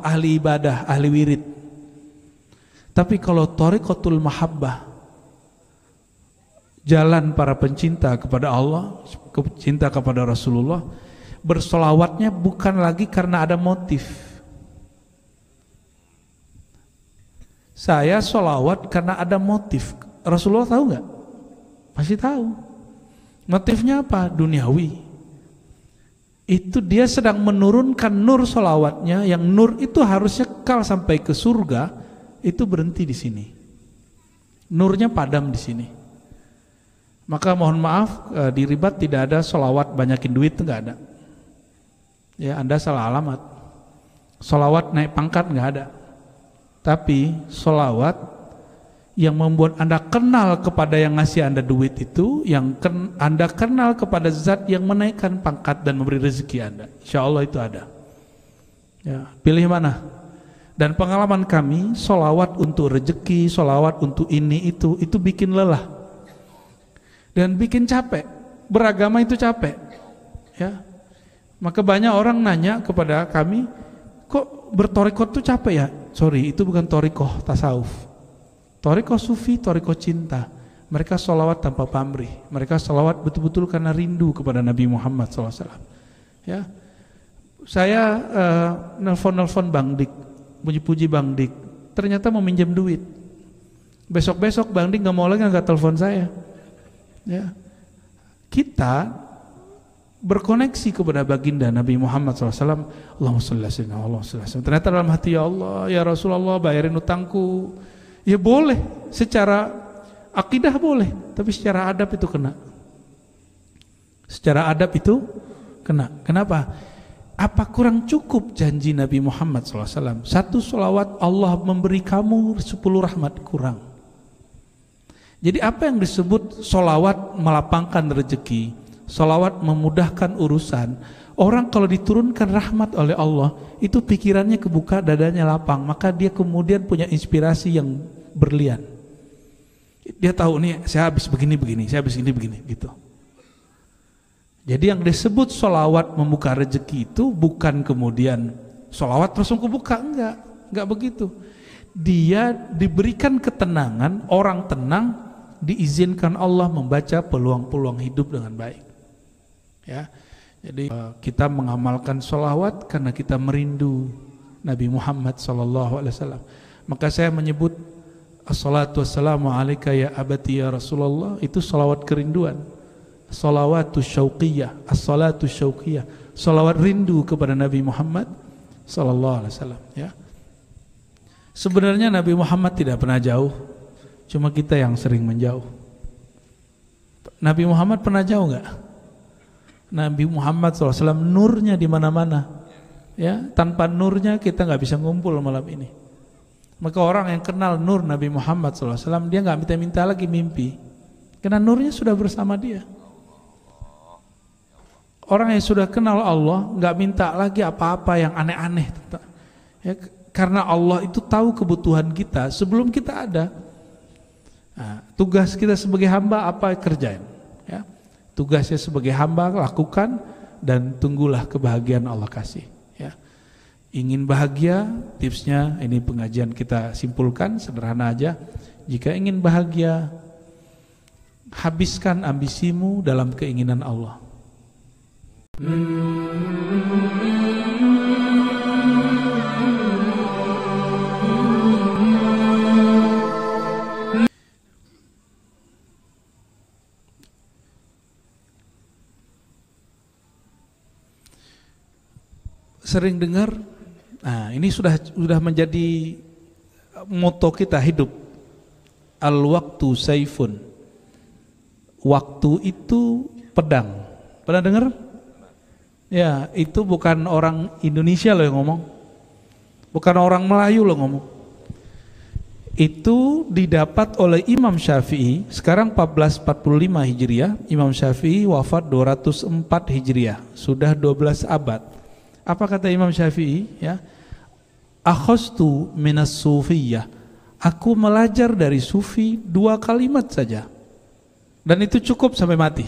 ahli ibadah, ahli wirid. Tapi kalau thariqatul mahabbah, jalan para pencinta kepada Allah, cinta kepada Rasulullah, bersolawatnya bukan lagi karena ada motif. Saya solawat karena ada motif. Rasulullah tahu nggak? Pasti tahu. Motifnya apa? Duniawi. Itu dia sedang menurunkan nur solawatnya, yang nur itu harusnya kekal sampai ke surga, itu berhenti di sini. Nurnya padam di sini. Maka mohon maaf, di ribat tidak ada solawat banyakin duit, itu nggak ada. Ya, Anda salah alamat. Solawat naik pangkat nggak ada. Tapi solawat yang membuat Anda kenal kepada yang ngasih Anda duit itu, yang Anda kenal kepada zat yang menaikkan pangkat dan memberi rezeki Anda, insya Allah itu ada. Ya, pilih mana? Dan pengalaman kami, solawat untuk rezeki, solawat untuk ini itu bikin lelah dan bikin capek. Beragama itu capek. Ya, maka banyak orang nanya kepada kami, kok bertorikot tuh capek ya? Sorry, itu bukan torikoh tasawuf. Torikoh sufi, torikoh cinta. Mereka sholawat tanpa pamrih. Mereka sholawat betul-betul karena rindu kepada Nabi Muhammad SAW. Ya, saya nelfon Bang Dik, puji-puji Bang Dik. Ternyata mau minjem duit. Besok-besok Bang Dik nggak mau lagi nggak telepon saya. Ya, kita berkoneksi kepada baginda Nabi Muhammad SAW. Allahumma sholli ala sayyidina Muhammad. Ternyata dalam hati, ya Allah, ya Rasulullah, bayarin utangku. Ya boleh, secara akidah boleh, tapi secara adab itu kena. Secara adab itu kena. Kenapa? Apa kurang cukup janji Nabi Muhammad SAW? Satu sholawat Allah memberi kamu 10 rahmat, kurang. Jadi apa yang disebut sholawat melapangkan rezeki, sholawat memudahkan urusan. Orang kalau diturunkan rahmat oleh Allah, itu pikirannya kebuka, dadanya lapang, maka dia kemudian punya inspirasi yang berlian. Dia tahu nih, saya habis begini, saya habis begini, gitu. Jadi yang disebut sholawat membuka rezeki itu bukan kemudian sholawat langsung kebuka, enggak begitu. Dia diberikan ketenangan, orang tenang, diizinkan Allah membaca peluang-peluang hidup dengan baik. Ya, jadi kita mengamalkan sholawat karena kita merindu Nabi Muhammad SAW. Maka saya menyebut assalatu wassalamu alaika ya abati ya Rasulullah, itu sholawat kerinduan. Sholawatu syauqiyah, as-salatu syauqiyah, sholawat rindu kepada Nabi Muhammad SAW. Ya, sebenarnya Nabi Muhammad tidak pernah jauh, cuma kita yang sering menjauh. Nabi Muhammad pernah jauh nggak? Nabi Muhammad SAW nurnya di mana-mana. Ya, tanpa nurnya kita nggak bisa ngumpul malam ini. Maka orang yang kenal nur Nabi Muhammad SAW, dia nggak minta-minta lagi mimpi, karena nurnya sudah bersama dia. Orang yang sudah kenal Allah nggak minta lagi apa-apa yang aneh-aneh. Ya, karena Allah itu tahu kebutuhan kita sebelum kita ada. Nah, tugas kita sebagai hamba apa? Kerjain. Ya, tugasnya sebagai hamba lakukan dan tunggulah kebahagiaan Allah kasih. Ya, ingin bahagia, tipsnya ini pengajian kita simpulkan sederhana aja. Jika ingin bahagia, habiskan ambisimu dalam keinginan Allah. Sering dengar, nah ini sudah menjadi moto kita hidup. Al-waktu saifun, waktu itu pedang. Pernah dengar? Ya, itu bukan orang Indonesia loh yang ngomong, bukan orang Melayu loh ngomong. Itu didapat oleh Imam Syafi'i. Sekarang 1445 Hijriah, Imam Syafi'i wafat 204 Hijriah, sudah 12 abad. Apa kata Imam Syafi'i? Ya, akhastu minas sufiyah, aku belajar dari sufi 2 kalimat saja, dan itu cukup sampai mati.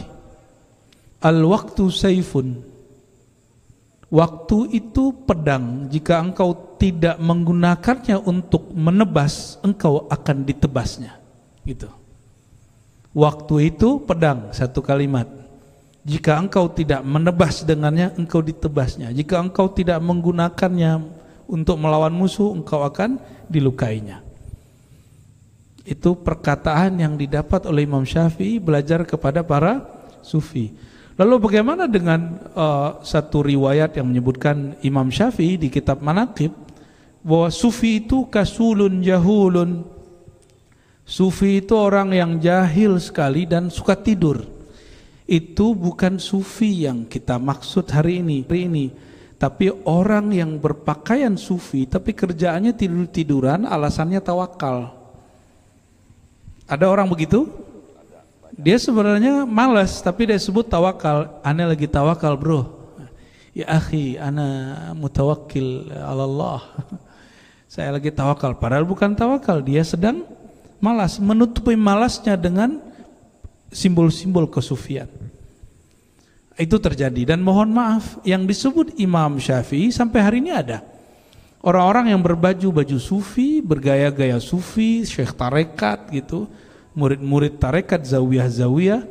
Al-waktu saifun, Waktu itu pedang, jika engkau tidak menggunakannya untuk menebas, engkau akan ditebasnya. Gitu. Waktu itu pedang, satu kalimat. Jika engkau tidak menebas dengannya, engkau ditebasnya. Jika engkau tidak menggunakannya untuk melawan musuh, engkau akan dilukainya. Itu perkataan yang didapat oleh Imam Syafi'i belajar kepada para sufi. Lalu bagaimana dengan satu riwayat yang menyebutkan Imam Syafi'i di kitab Manaqib bahwa sufi itu kasulun jahulun. Sufi itu orang yang jahil sekali dan suka tidur. Itu bukan sufi yang kita maksud hari ini, tapi orang yang berpakaian sufi tapi kerjaannya tidur-tiduran, alasannya tawakal. Ada orang begitu? Dia sebenarnya malas tapi dia sebut tawakal. Ana lagi tawakal bro. Ya akhi, ana mutawakkil ala Allah. Saya lagi tawakal, padahal bukan tawakal, dia sedang malas, menutupi malasnya dengan simbol-simbol kesufian. Itu terjadi dan mohon maaf yang disebut Imam Syafi'i sampai hari ini ada. Orang-orang yang berbaju sufi, bergaya-gaya sufi, syekh tarekat gitu, murid-murid tarekat, zawiyah-zawiyah,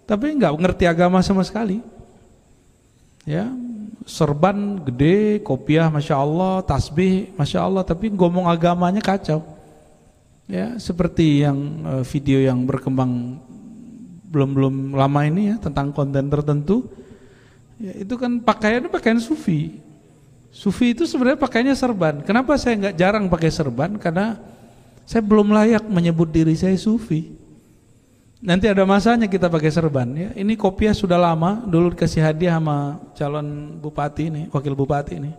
tapi enggak ngerti agama sama sekali. Ya, serban gede, kopiah masya Allah, tasbih masya Allah, tapi ngomong agamanya kacau. Ya, seperti yang video yang berkembang belum lama ini ya tentang konten tertentu. Ya, itu kan pakaian sufi. Sufi itu sebenarnya pakaiannya serban. Kenapa saya nggak jarang pakai serban? Karena saya belum layak menyebut diri saya sufi. Nanti ada masanya kita pakai serban ya. Ini kopiah sudah lama, dulu dikasih hadiah sama calon bupati ini, wakil bupati ini.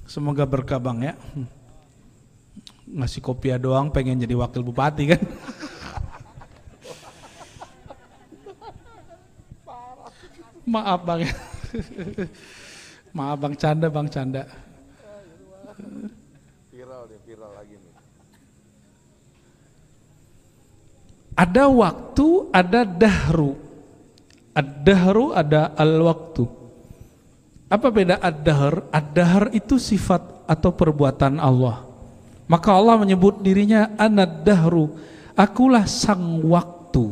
Semoga berkah Bang ya. Ngasih kopiah doang pengen jadi wakil bupati kan. Maaf Bang ya. Maaf Bang canda. Viral lagi nih. Ada waktu, ada dahru. Ad-dahru ada al-waktu. Apa beda ad-dahr? Ad-dahr itu sifat atau perbuatan Allah. Maka Allah menyebut dirinya anad-dahru, akulah sang waktu.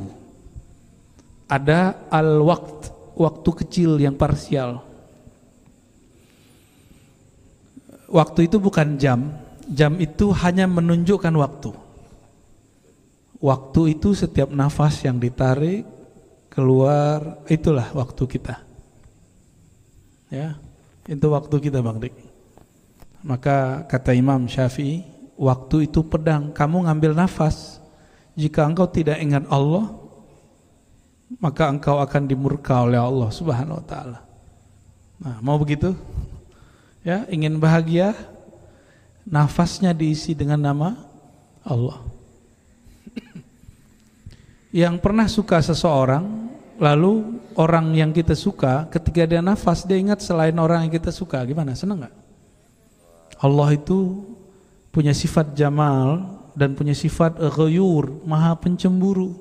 Ada al-waqt, waktu kecil yang parsial. Waktu itu bukan jam. Jam itu hanya menunjukkan waktu. Waktu itu setiap nafas yang ditarik, keluar, itulah waktu kita. Ya, itu waktu kita Bang Dik. Maka kata Imam Syafi'i, waktu itu pedang, kamu ngambil nafas. Jika engkau tidak ingat Allah, maka engkau akan dimurka oleh Allah Subhanahu wa taala. Nah, mau begitu? Ya, ingin bahagia, nafasnya diisi dengan nama Allah. Yang pernah suka seseorang, lalu orang yang kita suka ketika dia nafas dia ingat selain orang yang kita suka, gimana? Senang nggak? Allah itu punya sifat jamal dan punya sifat ghayur, maha pencemburu,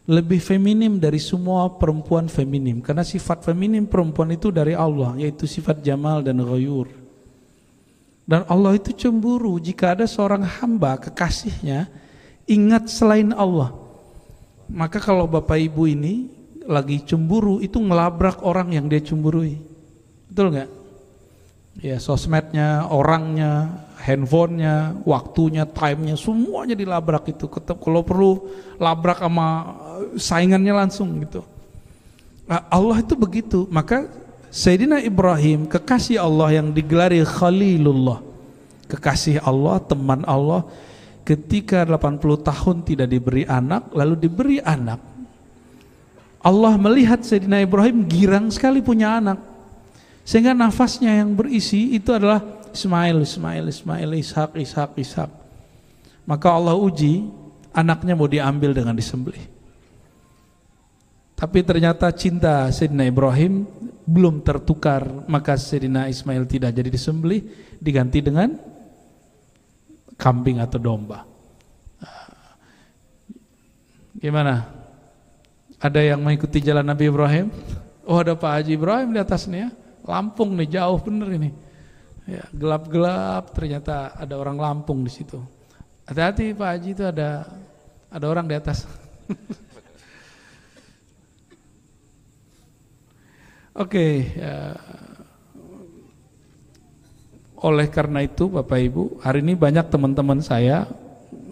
lebih feminim dari semua perempuan feminim, karena sifat feminim perempuan itu dari Allah, yaitu sifat jamal dan ghayur. Dan Allah itu cemburu jika ada seorang hamba kekasihnya ingat selain Allah. Maka kalau bapak ibu ini lagi cemburu, itu ngelabrak orang yang dia cemburui. Betul nggak? Ya, sosmednya, orangnya, handphonenya, waktunya, timenya, semuanya dilabrak itu. Kalau perlu labrak sama saingannya langsung gitu. Nah, Allah itu begitu. Maka Sayyidina Ibrahim, kekasih Allah yang digelari Khalilullah, kekasih Allah, teman Allah, ketika 80 tahun tidak diberi anak, lalu diberi anak, Allah melihat Sayyidina Ibrahim girang sekali punya anak, sehingga nafasnya yang berisi itu adalah Ismail, Ishak. Maka Allah uji, anaknya mau diambil dengan disembelih. Tapi ternyata cinta Sayyidina Ibrahim belum tertukar, maka Sayyidina Ismail tidak jadi disembelih, diganti dengan kambing atau domba. Gimana? Ada yang mengikuti jalan Nabi Ibrahim? Oh, ada Pak Haji Ibrahim di atas nih ya. Lampung nih, jauh bener ini. Ya, gelap-gelap ternyata ada orang Lampung di situ. Hati-hati Pak Haji, itu ada orang di atas. Oke, oleh karena itu Bapak Ibu, hari ini banyak teman-teman saya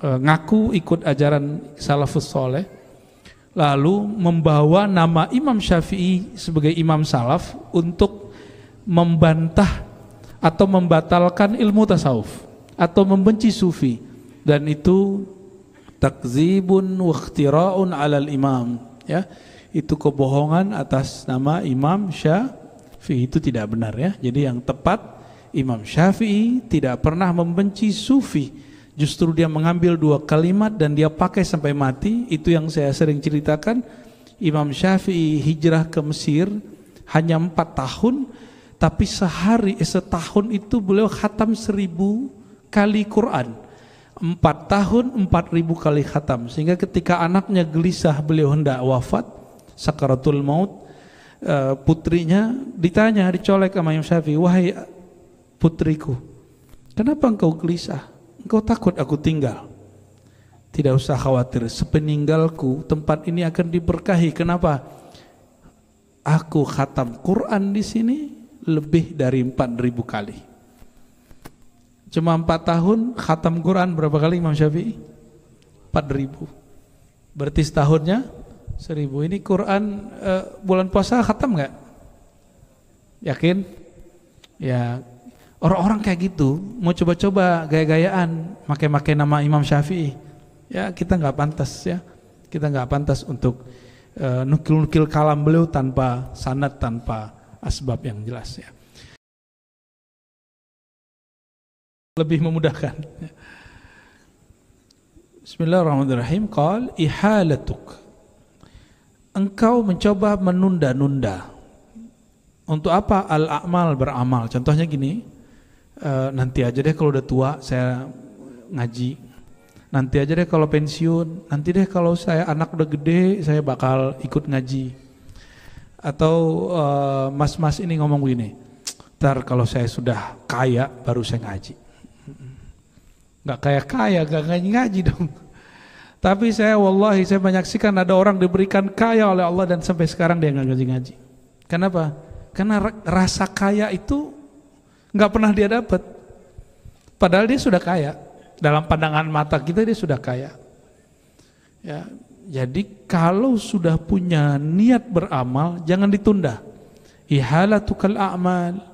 ngaku ikut ajaran salafus soleh, lalu membawa nama Imam Syafi'i sebagai imam salaf untuk membantah atau membatalkan ilmu tasawuf atau membenci sufi, dan itu takzibun wa ikhtira'un 'alal imam, ya. Itu kebohongan atas nama Imam Syafi'i, itu tidak benar ya. Jadi yang tepat, Imam Syafi'i tidak pernah membenci sufi. Justru dia mengambil 2 kalimat dan dia pakai sampai mati. Itu yang saya sering ceritakan. Imam Syafi'i hijrah ke Mesir hanya 4 tahun, tapi setahun itu beliau khatam 1000 kali Quran. 4 tahun 4000 kali khatam. Sehingga ketika anaknya gelisah, beliau hendak wafat, sakaratul maut, putrinya dicolek sama Imam Syafi'i, wahai putriku, kenapa engkau gelisah? Engkau takut aku tinggal? Tidak usah khawatir, sepeninggalku tempat ini akan diberkahi. Kenapa? Aku khatam Quran di sini lebih dari 4000 kali. Cuma 4 tahun khatam Quran berapa kali Imam Syafi'i? 4000. Berarti setahunnya 1000. Ini Quran bulan puasa khatam nggak? Yakin? Ya, orang-orang kayak gitu mau coba-coba gaya-gayaan, pakai nama Imam Syafi'i. Ya, kita nggak pantas ya. Kita nggak pantas untuk nukil-nukil kalam beliau tanpa sanad, tanpa asbab yang jelas ya. Lebih memudahkan. Bismillahirrahmanirrahim. Qal ihalatuk. Engkau mencoba menunda-nunda. Untuk apa? Al-a'mal, beramal. Contohnya gini, nanti aja deh kalau udah tua saya ngaji, nanti aja deh kalau pensiun, nanti deh kalau saya anak udah gede saya bakal ikut ngaji. Atau mas-mas ini ngomong gini, ntar kalau saya sudah kaya baru saya ngaji. Gak kaya-kaya, gak ngaji dong. Tapi saya menyaksikan ada orang diberikan kaya oleh Allah dan sampai sekarang dia nggak ngaji-ngaji. Kenapa? Karena rasa kaya itu nggak pernah dia dapat. Padahal dia sudah kaya. Dalam pandangan mata kita dia sudah kaya. Ya, jadi kalau sudah punya niat beramal, jangan ditunda. Ihalatukal a'mal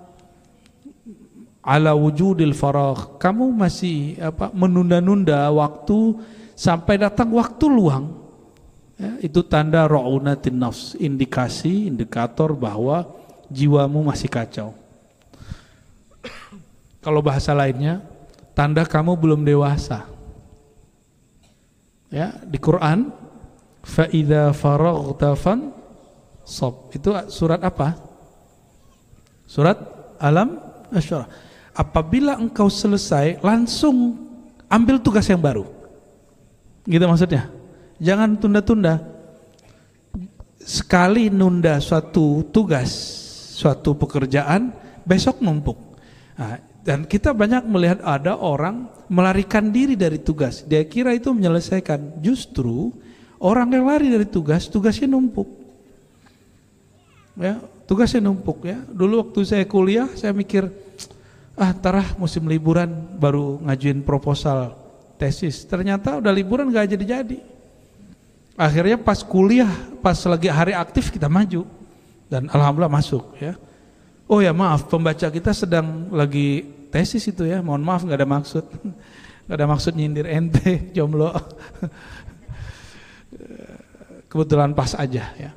ala wujudil faragh. Kamu masih menunda-nunda waktu sampai datang waktu luang, ya, itu tanda ra'unatin nafs, indikator bahwa jiwamu masih kacau. Kalau bahasa lainnya, tanda kamu belum dewasa. Ya, di Quran, fa idza faraghta fansab. Itu surat apa? Surat Alam Asy-Syura. Apabila engkau selesai, langsung ambil tugas yang baru. Gitu maksudnya. Jangan tunda-tunda. Sekali nunda suatu tugas, suatu pekerjaan, besok numpuk. Nah, dan kita banyak melihat ada orang melarikan diri dari tugas. Dia kira itu menyelesaikan. Justru orang yang lari dari tugas, tugasnya numpuk. Ya, tugasnya numpuk ya. Dulu waktu saya kuliah, saya mikir, tarah musim liburan baru ngajuin proposal tesis, ternyata udah liburan gak jadi-jadi. Akhirnya pas kuliah, pas lagi hari aktif kita maju dan alhamdulillah masuk ya. Oh ya maaf, pembaca kita sedang lagi tesis itu ya, mohon maaf gak ada maksud. Gak ada maksud nyindir ente, jomblo. Kebetulan pas aja ya.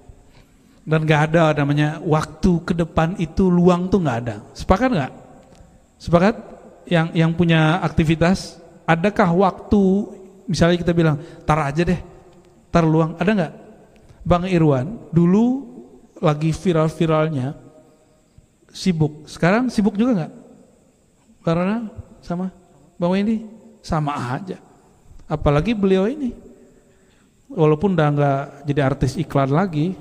Dan gak ada namanya waktu ke depan itu luang tuh gak ada. Sepakat gak? Sepakat? Yang punya aktivitas, adakah waktu, misalnya kita bilang, tar aja deh, tar luang, ada nggak? Bang Irwan, dulu lagi viral-viralnya, sibuk, sekarang sibuk juga nggak? Karena sama Bang Wendy, sama aja. Apalagi beliau ini, walaupun udah nggak jadi artis iklan lagi,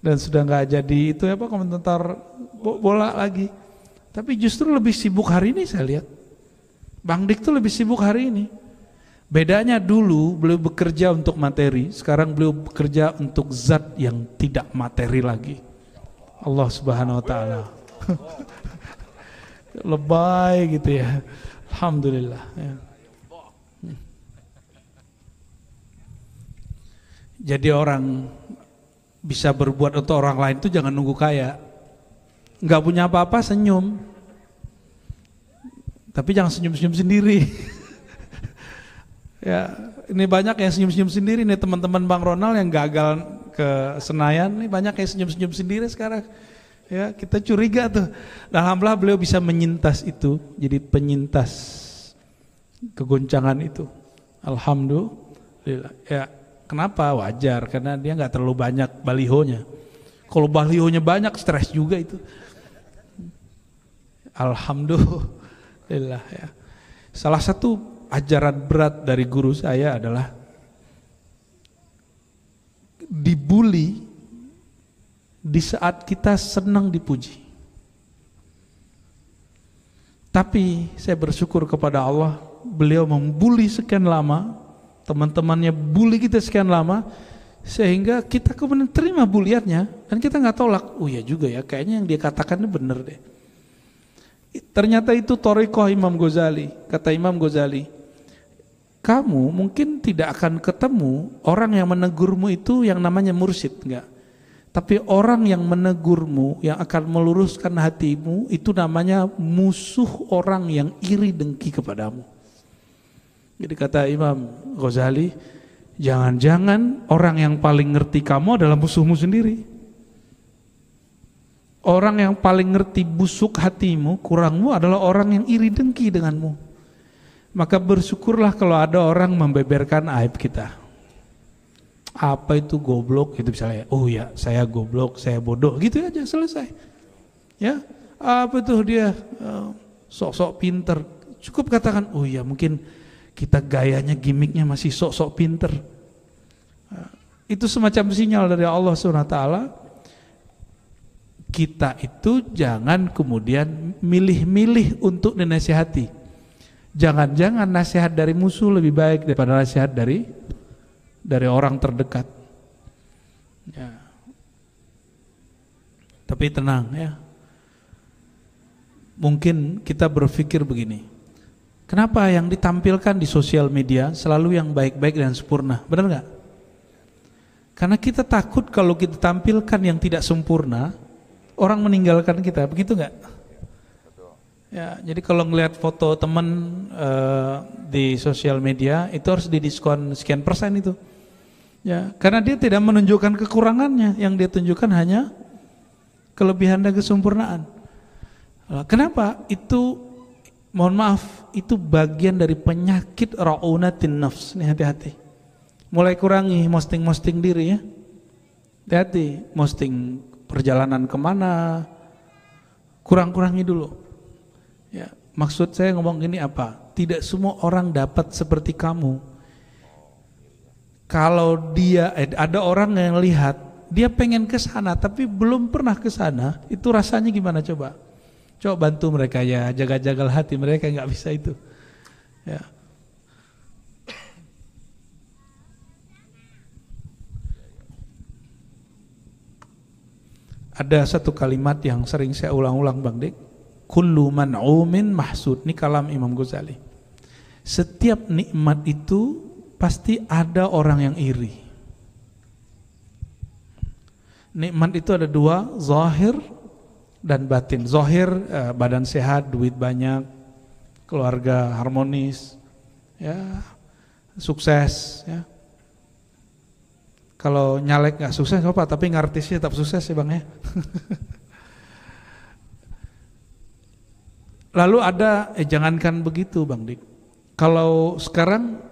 dan sudah nggak jadi itu apa komentator bola lagi. Tapi justru lebih sibuk hari ini saya lihat. Bang Dik tuh lebih sibuk hari ini. Bedanya dulu beliau bekerja untuk materi, sekarang beliau bekerja untuk zat yang tidak materi lagi. Allah Subhanahu wa taala. Lebay gitu ya. Alhamdulillah ya. Jadi orang bisa berbuat untuk orang lain itu jangan nunggu kaya. Enggak punya apa-apa senyum. Tapi jangan senyum-senyum sendiri. Ya, ini banyak yang senyum-senyum sendiri nih teman-teman Bang Ronald yang gagal ke Senayan, ini banyak yang senyum-senyum sendiri sekarang. Ya, kita curiga tuh. Dan alhamdulillah beliau bisa menyintas itu, jadi penyintas kegoncangan itu. Alhamdulillah. Ya, kenapa? Wajar karena dia nggak terlalu banyak balihonya. Kalau balihonya banyak stres juga itu. Alhamdulillah ya. Salah satu ajaran berat dari guru saya adalah dibully di saat kita senang dipuji. Tapi saya bersyukur kepada Allah, beliau membuli sekian lama, teman-temannya bully kita sekian lama, sehingga kita kemudian terima buliannya dan kita nggak tolak. Oh ya juga ya, kayaknya yang dia katakan ini benar deh. Ternyata itu thariqah Imam Ghazali. Kata Imam Ghazali, kamu mungkin tidak akan ketemu orang yang menegurmu itu yang namanya mursyid, enggak. Tapi orang yang menegurmu, yang akan meluruskan hatimu, itu namanya musuh orang yang iri dengki kepadamu. Jadi kata Imam Ghazali, jangan-jangan orang yang paling ngerti kamu adalah musuhmu sendiri. Orang yang paling ngerti busuk hatimu, kurangmu adalah orang yang iri dengki denganmu. Maka bersyukurlah kalau ada orang membeberkan aib kita. Apa itu goblok? Itu misalnya, oh ya saya goblok, saya bodoh, gitu aja selesai. Ya, apa itu dia sok-sok pinter? Cukup katakan, oh ya mungkin kita gayanya, gimmicknya masih sok-sok pinter. Itu semacam sinyal dari Allah SWT. Kita itu jangan kemudian milih-milih untuk dinasihati. Jangan-jangan nasihat dari musuh lebih baik daripada nasihat dari orang terdekat. Ya. Tapi tenang ya. Mungkin kita berpikir begini. Kenapa yang ditampilkan di sosial media selalu yang baik-baik dan sempurna? Benar nggak? Karena kita takut kalau kita tampilkan yang tidak sempurna, orang meninggalkan kita, begitu nggak? Ya, jadi kalau ngelihat foto teman di sosial media itu harus didiskon sekian persen itu. Ya, karena dia tidak menunjukkan kekurangannya, yang dia tunjukkan hanya kelebihan dan kesempurnaan. Kenapa? Itu mohon maaf, itu bagian dari penyakit ra'unatin nafs. Nih hati-hati. Mulai kurangi posting diri ya. Hati-hati, posting perjalanan kemana, kurang-kurangi dulu. Ya, maksud saya ngomong gini apa? Tidak semua orang dapat seperti kamu. Kalau dia ada orang yang lihat, dia pengen ke sana tapi belum pernah ke sana, itu rasanya gimana coba? Coba bantu mereka ya, jaga-jaga hati mereka, nggak bisa itu. Ya. Ada satu kalimat yang sering saya ulang-ulang Bang Dik. Kullu man'umin mahsud. Ini kalam Imam Ghazali. Setiap nikmat itu pasti ada orang yang iri. Nikmat itu ada dua, zahir dan batin. Zahir badan sehat, duit banyak, keluarga harmonis, ya, sukses, ya. Kalau nyalek nggak sukses apa, tapi ngartisnya tetap sukses ya Bang ya. Lalu ada, jangankan begitu Bang Dik. Kalau sekarang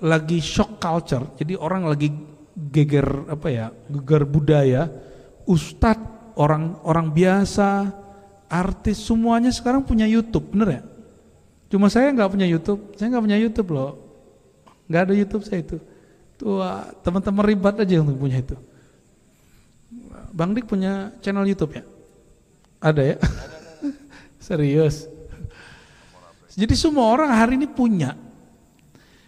lagi shock culture, jadi orang lagi geger geger budaya, ustadz, orang biasa, artis semuanya sekarang punya YouTube, bener ya? Cuma saya nggak punya YouTube, loh, nggak ada YouTube saya itu. Tuh teman-teman ribat aja yang punya itu. Bang Dik punya channel YouTube ya? Ada ya? Serius. Jadi semua orang hari ini punya.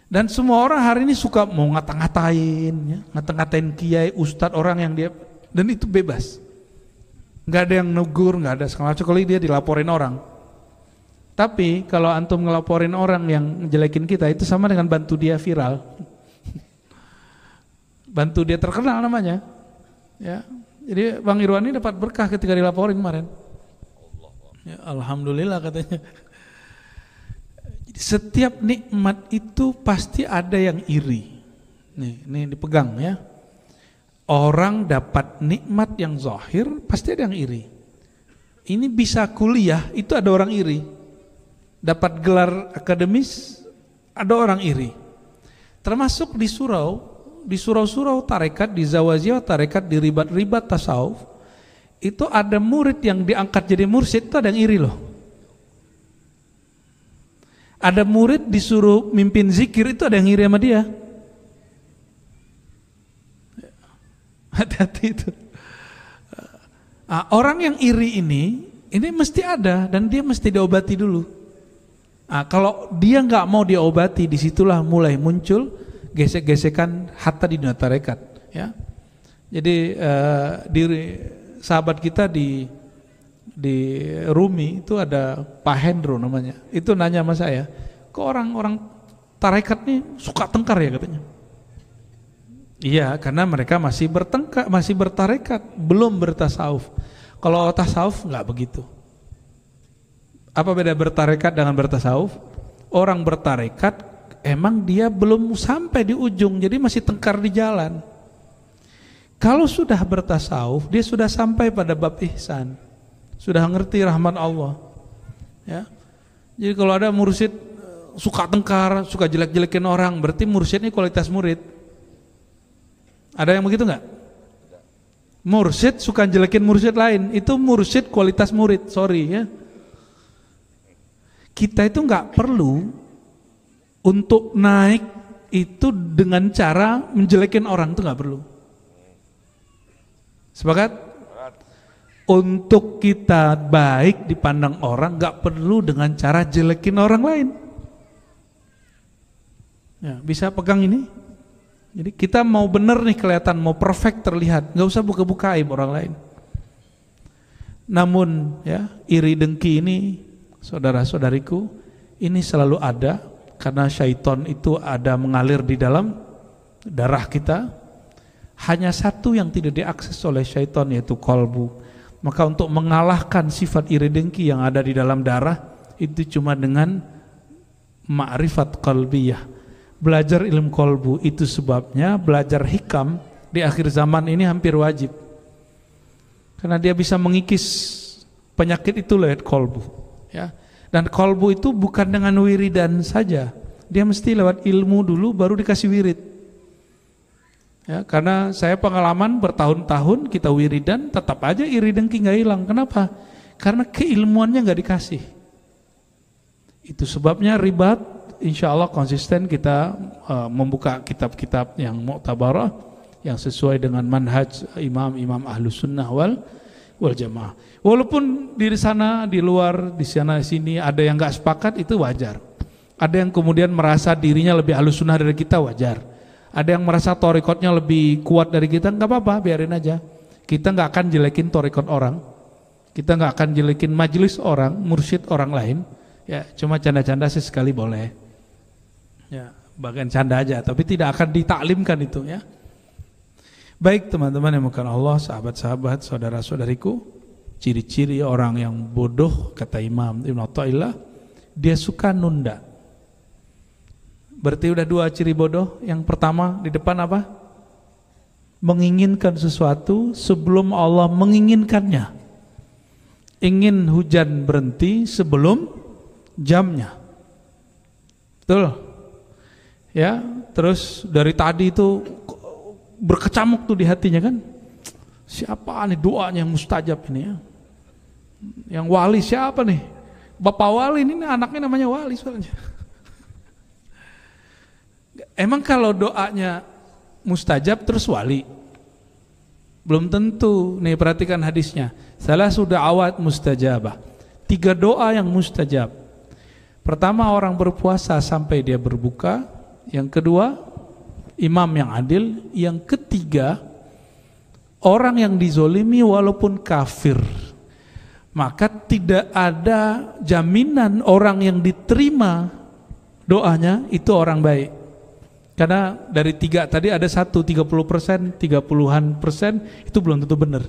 Dan semua orang hari ini suka mau ngata-ngatain, ya, ngata-ngatain kiai, ustadz, orang yang dia, dan itu bebas. Nggak ada yang negur, nggak ada segala macam, kecuali dia dilaporin orang. Tapi kalau antum ngelaporin orang yang ngejelekin kita, itu sama dengan bantu dia viral, bantu dia terkenal namanya. Ya, jadi Bang Irwan ini dapat berkah ketika dilaporin kemarin. Ya, alhamdulillah katanya. Setiap nikmat itu pasti ada yang iri. Ini dipegang ya. Orang dapat nikmat yang zahir pasti ada yang iri. Ini bisa kuliah, itu ada orang iri. Dapat gelar akademis, ada orang iri. Termasuk di surau-surau tarekat, di zawaziyah tarekat, di ribat-ribat tasawuf, itu ada murid yang diangkat jadi mursyid, itu ada yang iri loh. Ada murid disuruh mimpin zikir, itu ada yang iri sama dia. Hati-hati itu. Orang yang iri ini mesti ada dan dia mesti diobati dulu. Kalau dia nggak mau diobati, disitulah mulai muncul gesek-gesekan hatta di dunia tarekat. Ya. Jadi sahabat kita di Rumi itu ada Pak Hendro namanya. Itu nanya sama saya, kok orang-orang tarekat nih suka tengkar ya katanya. Iya, karena mereka masih bertengkar, masih bertarekat, belum bertasawuf. Kalau tasawuf nggak begitu. Apa beda bertarekat dengan bertasawuf? Orang bertarekat emang dia belum sampai di ujung, jadi masih tengkar di jalan. Kalau sudah bertasawuf, dia sudah sampai pada bab ihsan. Sudah ngerti rahmat Allah. Ya. Jadi kalau ada mursyid suka tengkar, suka jelek-jelekin orang, berarti mursyid ini kualitas murid. Ada yang begitu nggak? Mursyid suka jelekin mursyid lain, itu mursyid kualitas murid. Sorry ya. Kita itu nggak perlu untuk naik itu dengan cara menjelekin orang, itu nggak perlu. Sepakat? Untuk kita baik dipandang orang nggak perlu dengan cara jelekin orang lain. Ya, bisa pegang ini. Jadi kita mau bener nih kelihatan, mau perfect terlihat, nggak usah buka-buka aib orang lain. Namun ya, iri dengki ini, saudara-saudariku, ini selalu ada karena syaitan itu ada mengalir di dalam darah kita. Hanya satu yang tidak diakses oleh syaitan, yaitu kolbu. Maka untuk mengalahkan sifat iri dengki yang ada di dalam darah itu cuma dengan ma'rifat qalbiyah. Belajar ilmu kolbu, itu sebabnya belajar hikam di akhir zaman ini hampir wajib. Karena dia bisa mengikis penyakit itu lewat kolbu. Ya. Dan kolbu itu bukan dengan wiridan saja. Dia mesti lewat ilmu dulu baru dikasih wirid. Ya, karena saya pengalaman bertahun-tahun kita wiridan tetap aja iri dengki nggak hilang. Kenapa? Karena keilmuannya nggak dikasih. Itu sebabnya ribat. Insya Allah konsisten kita membuka kitab-kitab yang mu'tabarah, yang sesuai dengan manhaj imam-imam ahlus sunnah wal jamaah. Walaupun di sana, di luar, di sana, di sini ada yang nggak sepakat, itu wajar. Ada yang kemudian merasa dirinya lebih ahlus sunnah dari kita, wajar. Ada yang merasa torikotnya lebih kuat dari kita, nggak apa-apa, biarin aja. Kita nggak akan jelekin torikot orang, kita nggak akan jelekin majelis orang, mursyid orang lain. Ya, cuma canda-canda sesekali boleh. Ya, bagian canda aja, tapi tidak akan ditaklimkan itu ya. Baik teman-teman yang bukan Allah, sahabat-sahabat, saudara-saudariku, ciri-ciri orang yang bodoh kata Imam Ibn Athaillah, dia suka nunda. Berarti udah dua ciri bodoh. Yang pertama di depan apa? Menginginkan sesuatu sebelum Allah menginginkannya. Ingin hujan berhenti sebelum jamnya. Betul? Ya, terus dari tadi itu berkecamuk tuh di hatinya kan. Siapa nih doanya yang mustajab ini ya? Yang wali siapa nih? Bapak wali ini anaknya namanya wali soalnya. Emang kalau doanya mustajab terus wali? Belum tentu. Nih perhatikan hadisnya. Salah sudah awat mustajabah. 3 doa yang mustajab. Pertama, orang berpuasa sampai dia berbuka. Yang kedua, imam yang adil. Yang ketiga, orang yang dizolimi walaupun kafir. Maka tidak ada jaminan orang yang diterima doanya itu orang baik. Karena dari 3 tadi ada 1, 30%, 30-an persen itu belum tentu benar.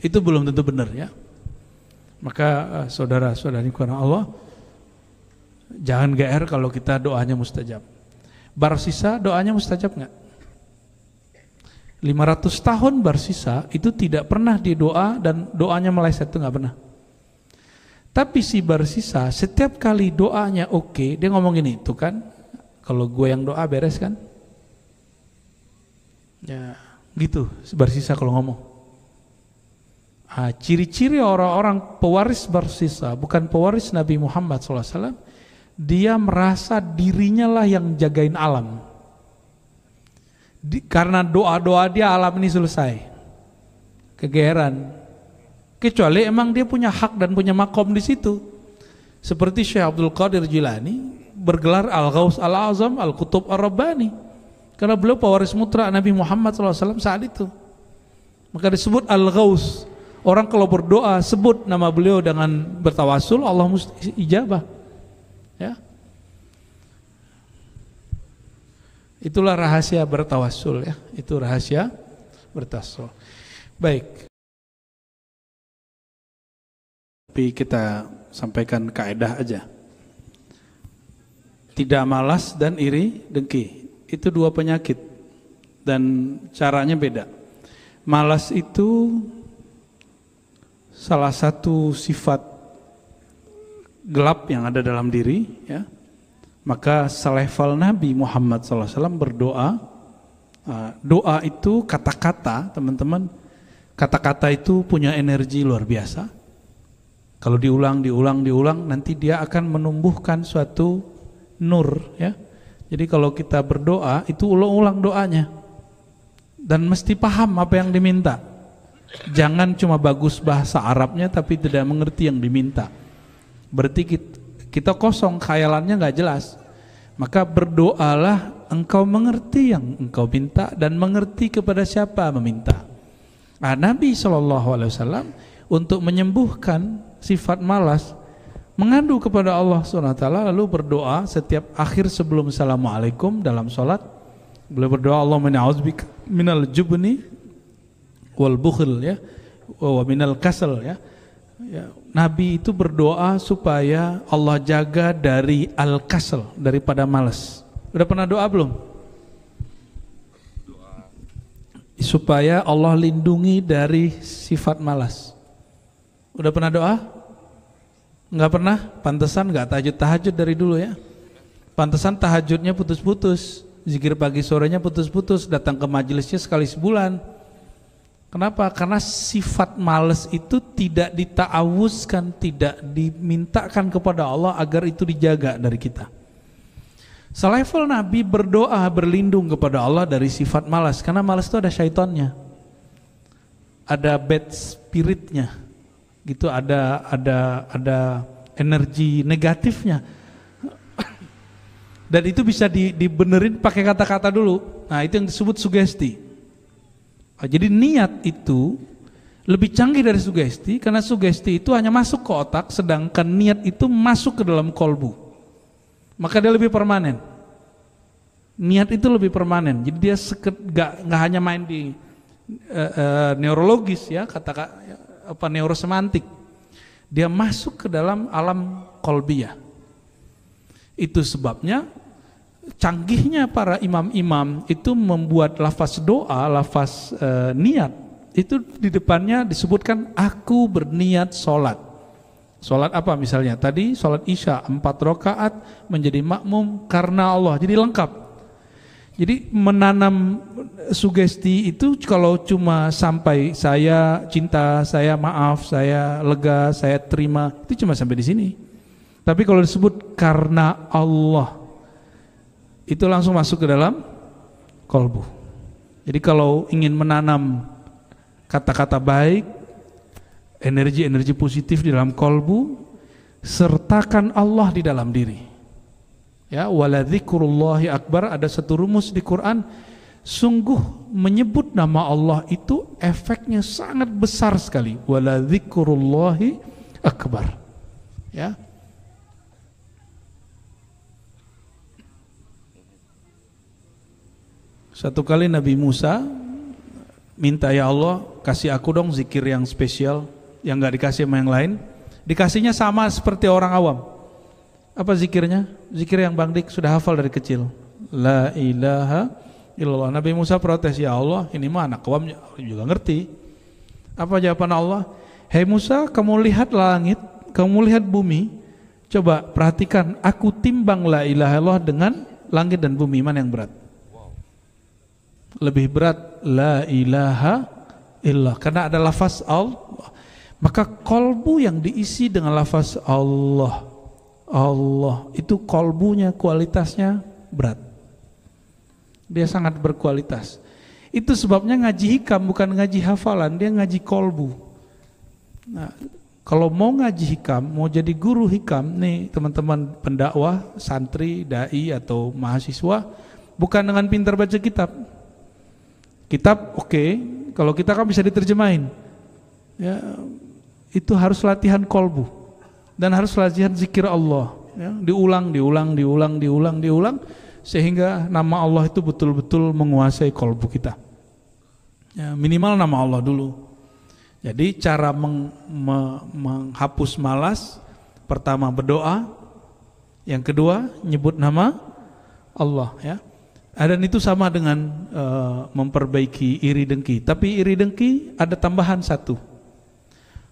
Itu belum tentu benar ya. Maka saudara-saudari karena Allah, jangan GR kalau kita doanya mustajab. Barsisa doanya mustajab enggak? 500 tahun Barsisa itu tidak pernah didoa dan doanya meleset, itu enggak pernah. Tapi si Barsisa setiap kali doanya oke, dia ngomong gini, tuh kan kalau gue yang doa beres kan? Ya gitu si Barsisa kalau ngomong. Ciri-ciri orang-orang pewaris Barsisa, bukan pewaris Nabi Muhammad SAW, dia merasa dirinya lah yang jagain alam. Karena doa-doa dia alam ini selesai. Kegeeran. Kecuali emang dia punya hak dan punya makom di situ. Seperti Syekh Abdul Qadir Jilani bergelar Al-Ghaus Al-Azam Al-Qutub Ar-Rabbani. Karena beliau pewaris mutlak Nabi Muhammad SAW saat itu. Maka disebut Al-Ghaus. Orang kalau berdoa sebut nama beliau dengan bertawasul, Allah mesti ijabah. Ya. Itulah rahasia bertawasul ya. Itu rahasia bertawasul. Baik. Tapi kita sampaikan kaidah aja. Tidak malas dan iri dengki. Itu 2 penyakit. Dan caranya beda. Malas itu salah satu sifat gelap yang ada dalam diri ya. Maka selevel Nabi Muhammad SAW berdoa. Doa itu kata-kata, teman-teman. Kata-kata itu punya energi luar biasa. Kalau diulang, nanti dia akan menumbuhkan suatu nur ya. Jadi kalau kita berdoa itu ulang-ulang doanya. Dan mesti paham apa yang diminta. Jangan cuma bagus bahasa Arabnya tapi tidak mengerti yang diminta. Berarti kita kosong, khayalannya nggak jelas. Maka berdoalah engkau mengerti yang engkau minta dan mengerti kepada siapa meminta. Nah, Nabi SAW untuk menyembuhkan sifat malas mengadu kepada Allah SWT, lalu berdoa setiap akhir sebelum Assalamualaikum dalam sholat. Beliau berdoa, Allahumma inni a'udzubika minal jubni wal bukhl ya, wa minal kasal ya. Nabi itu berdoa supaya Allah jaga dari al-kasal, daripada malas. Udah pernah doa belum? Supaya Allah lindungi dari sifat malas. Udah pernah doa? Enggak pernah? Pantesan enggak tahajud dari dulu ya. Pantesan tahajudnya putus-putus, zikir pagi sorenya putus-putus, datang ke majelisnya sekali sebulan. Kenapa? Karena sifat malas itu tidak dita'awuzkan, tidak dimintakan kepada Allah agar itu dijaga dari kita. Selevel Nabi berdoa berlindung kepada Allah dari sifat malas, karena malas itu ada syaitannya, ada bad spiritnya. Gitu, ada energi negatifnya. Dan itu bisa dibenerin pakai kata-kata dulu. Nah, itu yang disebut sugesti. Jadi niat itu lebih canggih dari sugesti, karena sugesti itu hanya masuk ke otak, sedangkan niat itu masuk ke dalam kolbu. Maka dia lebih permanen. Niat itu lebih permanen. Jadi dia nggak hanya main di neurologis ya, neurosemantik. Dia masuk ke dalam alam kolbiyah. Itu sebabnya canggihnya para imam-imam itu membuat lafaz doa, lafaz niat itu di depannya disebutkan aku berniat sholat. Sholat apa misalnya? Tadi sholat isya 4 rakaat menjadi makmum karena Allah. Jadi lengkap. Jadi menanam sugesti itu kalau cuma sampai saya cinta, saya maaf, saya lega, saya terima, itu cuma sampai di sini. Tapi kalau disebut karena Allah, itu langsung masuk ke dalam kolbu. Jadi kalau ingin menanam kata-kata baik, energi-energi positif di dalam kolbu, sertakan Allah di dalam diri. Ya, wala dzikrullahi akbar, ada satu rumus di Quran, sungguh menyebut nama Allah itu efeknya sangat besar sekali. Wala dzikrullahi akbar. Ya. Satu kali Nabi Musa minta, ya Allah kasih aku dong zikir yang spesial, yang gak dikasih sama yang lain. Dikasihnya sama seperti orang awam. Apa zikirnya? Zikir yang Bang Dik sudah hafal dari kecil. La ilaha illallah. Nabi Musa protes, ya Allah ini mah anak awam juga ngerti. Apa jawaban Allah? Hei Musa, kamu lihat langit, kamu lihat bumi, coba perhatikan, aku timbang la ilaha illallah dengan langit dan bumi, mana yang berat? Lebih berat la ilaha illallah, karena ada lafaz Allah. Maka kolbu yang diisi dengan lafaz Allah, Allah itu kolbunya kualitasnya berat, dia sangat berkualitas. Itu sebabnya ngaji hikam bukan ngaji hafalan, dia ngaji kolbu. Nah, kalau mau ngaji hikam, mau jadi guru hikam nih teman-teman pendakwah, santri, dai atau mahasiswa, bukan dengan pintar baca kitab. Kitab oke, kalau kita kan bisa diterjemahin. Ya, itu harus latihan kolbu dan harus latihan zikir Allah. Ya, diulang, sehingga nama Allah itu betul-betul menguasai kolbu kita. Ya, minimal nama Allah dulu. Jadi cara menghapus malas, pertama berdoa, yang kedua nyebut nama Allah. Ya. Dan itu sama dengan memperbaiki iri dengki. Tapi iri dengki ada tambahan satu.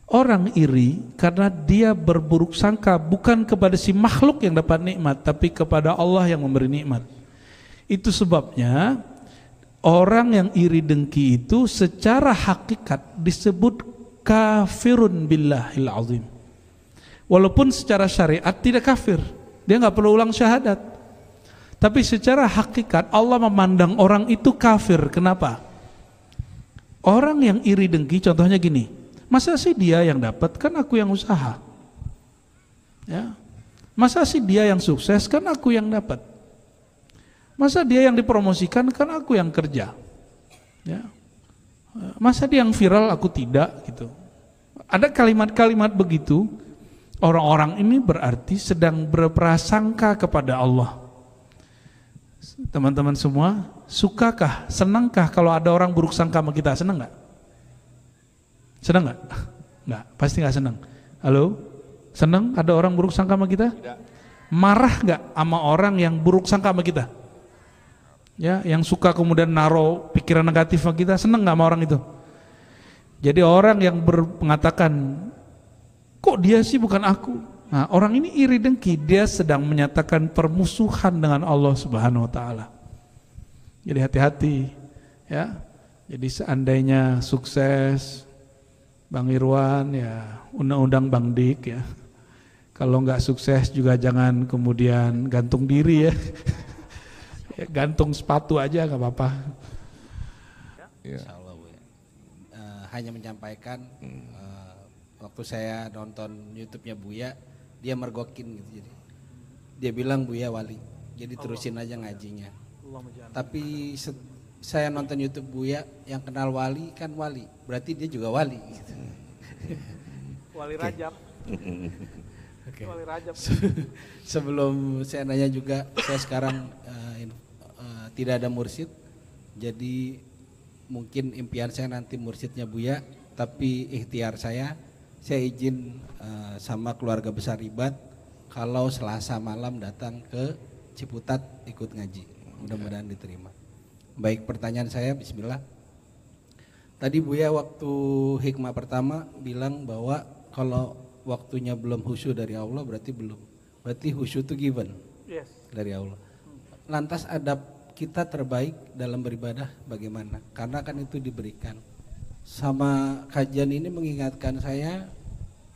Orang iri karena dia berburuk sangka bukan kepada si makhluk yang dapat nikmat, tapi kepada Allah yang memberi nikmat. Itu sebabnya orang yang iri dengki itu secara hakikat disebut kafirun billahil azim. Walaupun secara syariat tidak kafir, dia nggak perlu ulang syahadat. Tapi secara hakikat Allah memandang orang itu kafir. Kenapa? Orang yang iri dengki contohnya gini, masa sih dia yang dapat, kan aku yang usaha. Ya. Masa sih dia yang sukses, kan aku yang dapat. Masa dia yang dipromosikan, kan aku yang kerja. Ya. Masa dia yang viral, aku tidak gitu. Ada kalimat-kalimat begitu. Orang-orang ini berarti sedang berprasangka kepada Allah. Teman-teman semua, sukakah, senangkah kalau ada orang buruk sangka sama kita? Senang nggak? Senang nggak? Nggak, pasti nggak senang. Halo, senang ada orang buruk sangka sama kita? Tidak. Marah nggak sama orang yang buruk sangka sama kita? Ya, yang suka kemudian naruh pikiran negatif sama kita, senang nggak sama orang itu? Jadi orang yang mengatakan, kok dia sih bukan aku? Nah, orang ini iri dengki, dia sedang menyatakan permusuhan dengan Allah Subhanahu wa taala. Jadi hati-hati ya. Jadi seandainya sukses Bang Irwan ya, undang-undang Bang Dik ya. Kalau enggak sukses juga jangan kemudian gantung diri ya. Ya gantung sepatu aja enggak apa-apa. Ya. Insyaallah Bu. Hanya menyampaikan waktu saya nonton YouTube-nya Buya, dia mergokin gitu, jadi dia bilang Buya wali, jadi terusin aja ngajinya. Tapi saya nonton YouTube Buya, yang kenal wali kan wali, berarti dia juga wali gitu. Wali Rajab. Okay. Wali Rajab. Sebelum saya nanya juga, saya sekarang tidak ada mursyid, jadi mungkin impian saya nanti mursyidnya Buya, tapi ikhtiar saya izin sama keluarga besar Ribat kalau Selasa malam datang ke Ciputat ikut ngaji. Mudah-mudahan diterima. Baik, pertanyaan saya, bismillah. Tadi Buya waktu hikmah pertama bilang bahwa kalau waktunya belum khusyuk dari Allah berarti belum. Berarti khusyuk itu given. Yes. Dari Allah. Lantas adab kita terbaik dalam beribadah bagaimana? Karena kan itu diberikan. Sama kajian ini mengingatkan saya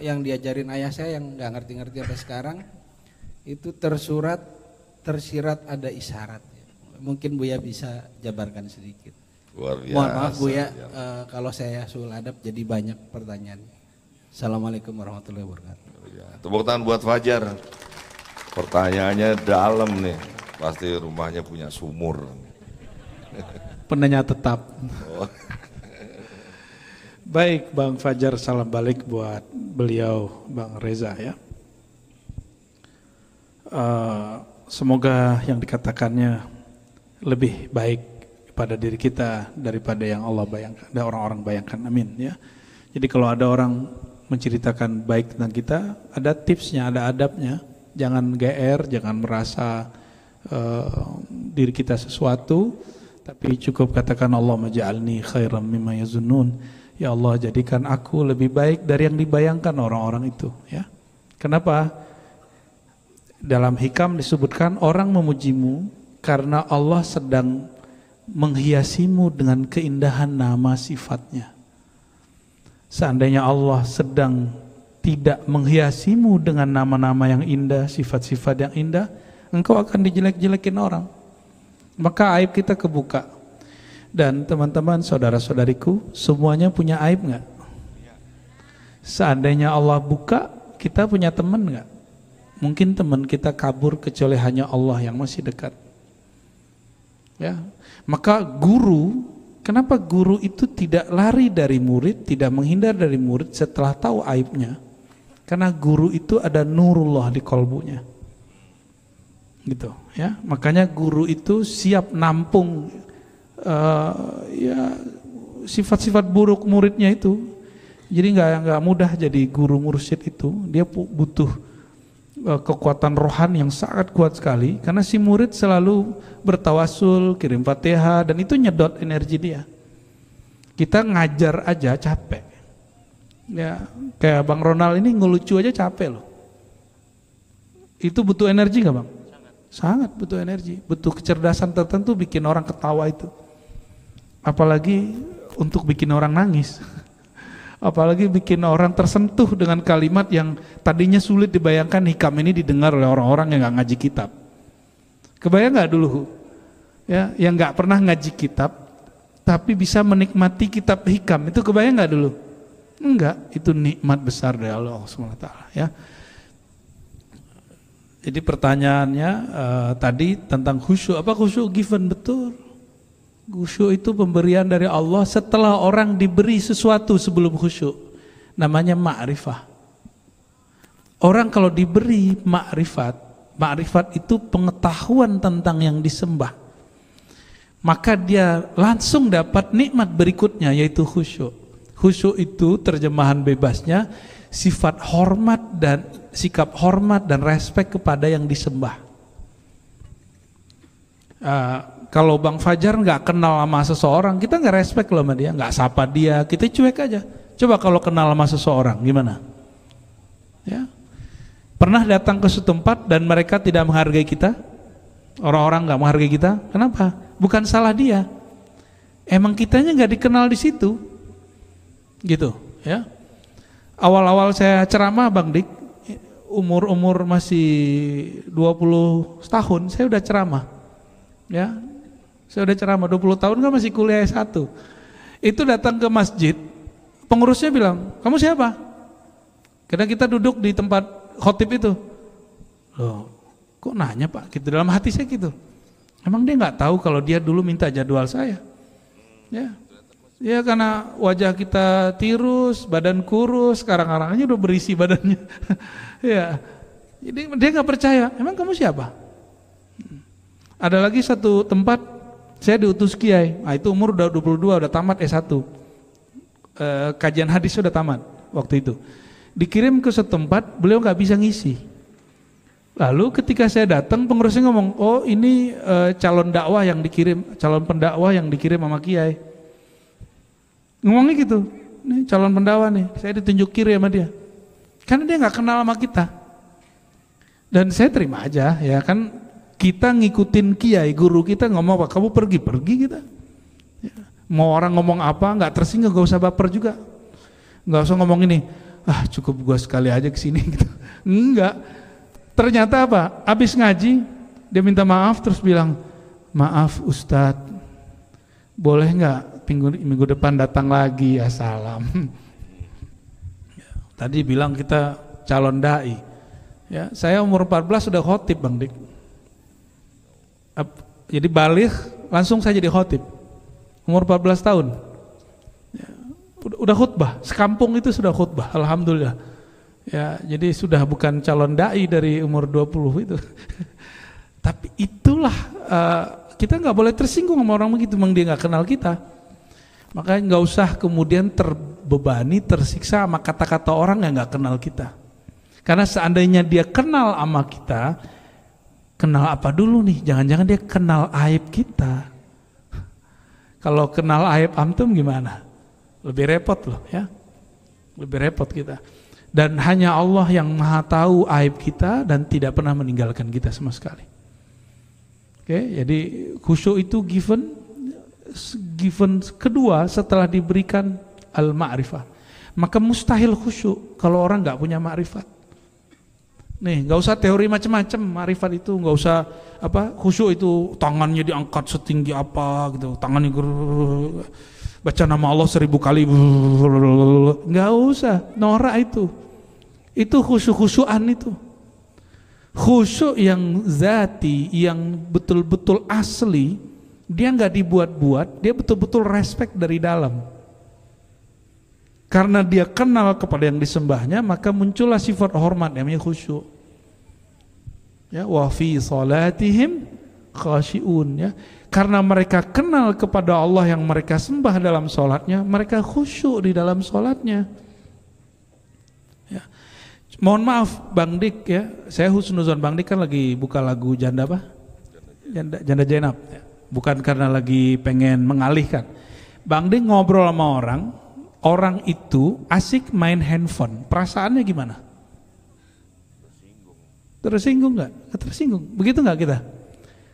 yang diajarin ayah saya yang nggak ngerti-ngerti sampai sekarang, itu tersirat ada isyarat. Mungkin Buya bisa jabarkan sedikit. Luar biasa. Mohon maaf Bu ya, kalau saya sul adab jadi banyak pertanyaan. Assalamualaikum warahmatullahi wabarakatuh. Ya, tepuk tangan buat Fajar. Pertanyaannya dalam nih, pasti rumahnya punya sumur. Penanya tetap. Oh. Baik Bang Fajar, salam balik buat beliau Bang Reza ya. Semoga yang dikatakannya lebih baik pada diri kita daripada yang Allah bayangkan, dan orang-orang bayangkan, amin ya. Jadi kalau ada orang menceritakan baik tentang kita, ada tipsnya, ada adabnya. Jangan GR, jangan merasa diri kita sesuatu, tapi cukup katakan Allahumma ja'alni khairan mimma yazunnun. Ya Allah, jadikan aku lebih baik dari yang dibayangkan orang-orang itu ya. Kenapa? Dalam hikam disebutkan orang memujimu karena Allah sedang menghiasimu dengan keindahan nama sifatnya. Seandainya Allah sedang tidak menghiasimu dengan nama-nama yang indah, sifat-sifat yang indah, engkau akan dijelek-jelekin orang. Maka aib kita kebuka. Dan teman-teman, saudara-saudariku, semuanya punya aib enggak? Seandainya Allah buka, kita punya teman enggak? Mungkin teman kita kabur kecuali hanya Allah yang masih dekat. Ya, maka guru, kenapa guru itu tidak lari dari murid, tidak menghindar dari murid setelah tahu aibnya? Karena guru itu ada nurullah di kolbunya, gitu. Ya, makanya guru itu siap nampung ya sifat-sifat buruk muridnya itu. Jadi nggak mudah jadi guru mursyid itu. Dia butuh kekuatan rohani yang sangat kuat sekali, karena si murid selalu bertawasul, kirim Fatihah, dan itu nyedot energi dia. Kita ngajar aja capek. Ya, kayak Bang Ronald ini ngelucu aja capek loh. Itu butuh energi nggak Bang? Sangat butuh energi, butuh kecerdasan tertentu bikin orang ketawa itu. Apalagi untuk bikin orang nangis. Apalagi bikin orang tersentuh dengan kalimat yang tadinya sulit dibayangkan hikam ini didengar oleh orang-orang yang nggak ngaji kitab. Kebayang nggak dulu? Ya, yang nggak pernah ngaji kitab, tapi bisa menikmati kitab hikam, itu kebayang nggak dulu? Enggak, itu nikmat besar dari Allah SWT ya. Jadi pertanyaannya tadi tentang khusyuk, apa khusyuk given? Betul. Khusyuk itu pemberian dari Allah setelah orang diberi sesuatu sebelum khusyuk. Namanya ma'rifah. Orang kalau diberi ma'rifat, ma'rifat itu pengetahuan tentang yang disembah, maka dia langsung dapat nikmat berikutnya, yaitu khusyuk. Khusyuk itu terjemahan bebasnya sifat hormat dan sikap hormat dan respek kepada yang disembah. Kalau Bang Fajar nggak kenal sama seseorang, kita nggak respect loh sama dia, nggak sapa dia, kita cuek aja. Coba kalau kenal sama seseorang, gimana? Ya, pernah datang ke suatu tempat dan mereka tidak menghargai kita, orang-orang nggak menghargai kita, kenapa? Bukan salah dia, emang kitanya nggak dikenal di situ, gitu. Ya, awal-awal saya ceramah Bang Dik, umur masih 20 tahun, saya udah ceramah, ya. Saya udah ceramah 20 tahun kan masih kuliah S1. Itu datang ke masjid, pengurusnya bilang, kamu siapa? Karena kita duduk di tempat khotib itu. Loh, kok nanya Pak? Gitu, dalam hati saya gitu. Emang dia nggak tahu kalau dia dulu minta jadwal saya? Ya karena wajah kita tirus, badan kurus, sekarang-karangnya udah berisi badannya. Ya, jadi dia nggak percaya. Emang kamu siapa? Ada lagi satu tempat, saya diutus kiai, nah itu umur udah 22, udah tamat S1, kajian hadis sudah tamat waktu itu. Dikirim ke satu tempat, beliau nggak bisa ngisi. Lalu ketika saya datang, pengurusnya ngomong, oh ini calon dakwah yang dikirim, calon pendakwah yang dikirim sama kiai. Ngomongnya gitu, nih calon pendakwah nih, saya ditunjuk kiri sama dia. Karena dia nggak kenal sama kita. Dan saya terima aja, ya kan. Kita ngikutin kiai, guru kita ngomong apa, kamu pergi kita. Ya. Mau orang ngomong apa, nggak tersinggung, gak usah baper juga. Nggak usah ngomong ini, cukup gua sekali aja kesini gitu. Enggak. Ternyata apa? Abis ngaji, dia minta maaf terus bilang, maaf Ustadz, boleh nggak minggu depan datang lagi ya salam. Tadi bilang kita calon dai. Ya, saya umur 14 sudah khotib Bang Dik. Jadi balik langsung saya jadi khotib. Umur 14 tahun. Ya, udah khutbah, sekampung itu sudah khutbah, alhamdulillah. Ya, jadi sudah bukan calon dai dari umur 20 itu. Tapi itulah kita nggak boleh tersinggung sama orang begitu, memang dia nggak kenal kita. Makanya nggak usah kemudian terbebani, tersiksa sama kata-kata orang yang nggak kenal kita. Karena seandainya dia kenal sama kita, kenal apa dulu nih? Jangan-jangan dia kenal aib kita. Kalau kenal aib antum gimana? Lebih repot loh ya, lebih repot kita. Dan hanya Allah yang maha tahu aib kita dan tidak pernah meninggalkan kita sama sekali. Oke, jadi khusyuk itu given kedua setelah diberikan al-ma'rifah. Maka mustahil khusyuk kalau orang nggak punya ma'rifat. Nih, nggak usah teori macam-macam. Ma'rifat itu nggak usah khusyuk itu tangannya diangkat setinggi apa gitu, tangannya baca nama Allah 1000 kali, nggak usah, norak itu. Itu khusyuk-khusyuan itu. Khusyuk yang zati, yang betul-betul asli, dia nggak dibuat-buat, dia betul-betul respect dari dalam. Karena dia kenal kepada yang disembahnya, maka muncullah sifat hormat namanya khusyuk. Ya, wa fi salatihim khashi'un, ya. Karena mereka kenal kepada Allah yang mereka sembah dalam sholatnya, mereka khusyuk di dalam sholatnya. Ya. Mohon maaf Bang Dik ya, saya husnuzon Bang Dik kan lagi buka lagu janda apa? Janda Jenab. Ya. Bukan karena lagi pengen mengalihkan. Bang Dik ngobrol sama orang itu asik main handphone, perasaannya gimana? Tersinggung nggak? Tersinggung. Begitu nggak kita?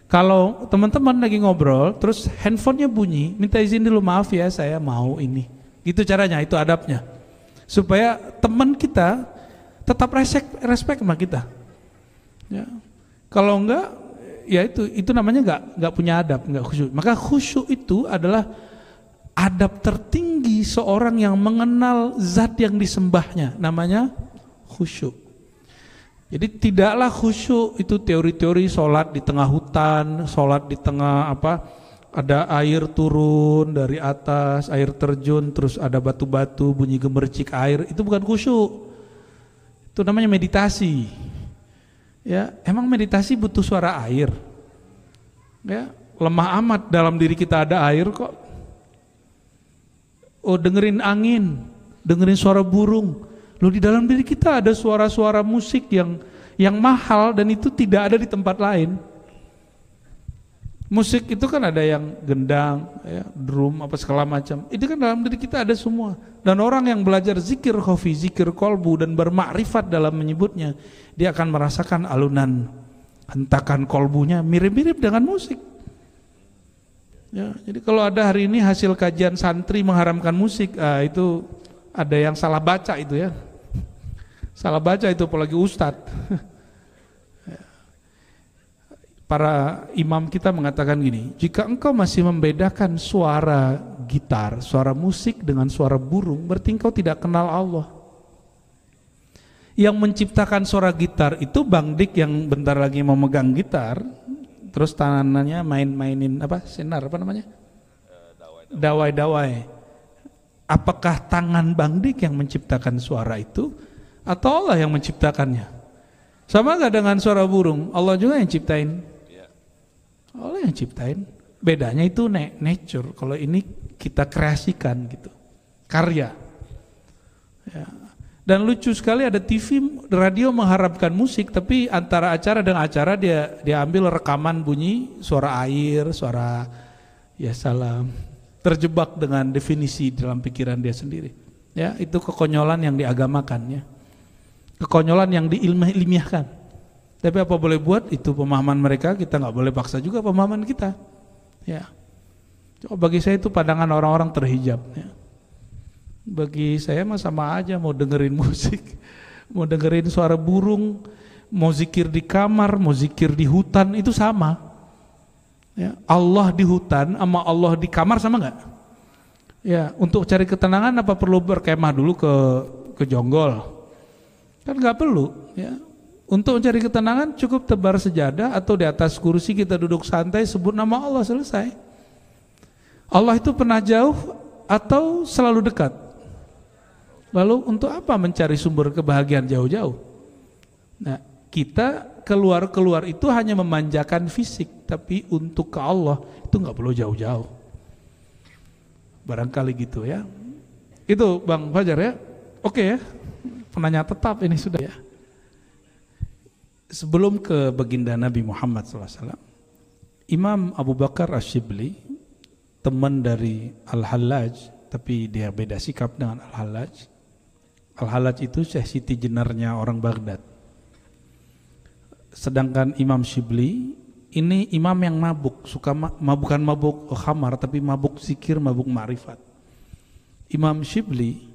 Kalau teman-teman lagi ngobrol, terus handphonenya bunyi, minta izin dulu, maaf ya saya mau ini. Gitu caranya, itu adabnya. Supaya teman kita tetap respect sama kita. Ya. Kalau enggak, ya itu namanya enggak punya adab, enggak khusyuk. Maka khusyuk itu adalah adab tertinggi seorang yang mengenal zat yang disembahnya, namanya khusyuk. Jadi tidaklah khusyuk itu teori-teori sholat di tengah hutan, sholat di tengah ada air turun dari atas, air terjun, terus ada batu-batu, bunyi gemercik air, itu bukan khusyuk. Itu namanya meditasi. Ya, emang meditasi butuh suara air. Ya, lemah amat dalam diri kita ada air kok. Oh, dengerin angin, dengerin suara burung. Loh, di dalam diri kita ada suara-suara musik yang mahal dan itu tidak ada di tempat lain. Musik itu kan ada yang gendang, ya, drum, segala macam. Itu kan dalam diri kita ada semua. Dan orang yang belajar zikir khafi, zikir kolbu dan bermakrifat dalam menyebutnya, dia akan merasakan alunan hentakan kolbunya mirip-mirip dengan musik. Ya, jadi kalau ada hari ini hasil kajian santri mengharamkan musik, itu ada yang salah baca itu ya. Salah baca itu apalagi ustadz. Para imam kita mengatakan gini, jika engkau masih membedakan suara gitar, suara musik dengan suara burung, berarti engkau tidak kenal Allah. Yang menciptakan suara gitar itu Bang Dik yang bentar lagi mau megang gitar, terus tangannya mainin senar namanya? Dawai-dawai. Apakah tangan Bang Dik yang menciptakan suara itu atau Allah yang menciptakannya? Sama gak dengan suara burung? Allah juga yang ciptain. Allah yang ciptain. Bedanya itu nature. Kalau ini kita kreasikan gitu, karya. Ya. Dan lucu sekali ada TV, radio mengharapkan musik, tapi antara acara dengan acara dia ambil rekaman bunyi suara air, suara ya salam. Terjebak dengan definisi dalam pikiran dia sendiri. Ya, itu kekonyolan yang diagamakan ya. Kekonyolan yang diilmiahkan. Tapi apa boleh buat, itu pemahaman mereka, kita nggak boleh paksa juga pemahaman kita. Ya. Bagi saya itu pandangan orang-orang terhijab ya. Bagi saya mah sama aja, mau dengerin musik, mau dengerin suara burung, mau zikir di kamar, mau zikir di hutan, itu sama. Ya, Allah di hutan sama Allah di kamar sama nggak? Ya, untuk cari ketenangan apa perlu berkemah dulu ke Jonggol? Kan nggak perlu. Ya, untuk mencari ketenangan cukup tebar sejadah atau di atas kursi kita duduk santai sebut nama Allah, selesai. Allah itu pernah jauh atau selalu dekat? Lalu untuk apa mencari sumber kebahagiaan jauh-jauh? Nah, kita keluar itu hanya memanjakan fisik, tapi untuk ke Allah itu nggak perlu jauh-jauh. Barangkali gitu ya. Itu Bang Fajar ya. Oke ya. Penanya tetap ini sudah ya. Sebelum ke baginda Nabi Muhammad SAW, Imam Abu Bakar Asy-Syibli, teman dari Al-Hallaj, tapi dia beda sikap dengan Al-Hallaj. Al-Hallaj itu Syekh Siti Jenarnya orang Baghdad. Sedangkan Imam Syibli ini imam yang mabuk, bukan mabuk khamar, tapi mabuk zikir, mabuk ma'rifat. Imam Syibli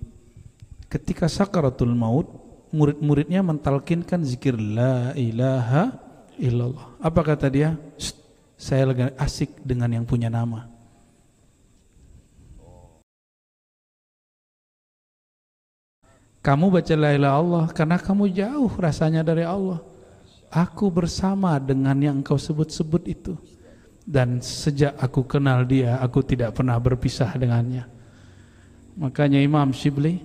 ketika sakaratul maut, murid-muridnya mentalkinkan zikir la ilaha illallah. Apa kata dia? Saya lagi asik dengan yang punya nama. Kamu baca la ilaha illallah karena kamu jauh rasanya dari Allah. Aku bersama dengan yang engkau sebut-sebut itu. Dan sejak aku kenal dia, aku tidak pernah berpisah dengannya. Makanya Imam Syibli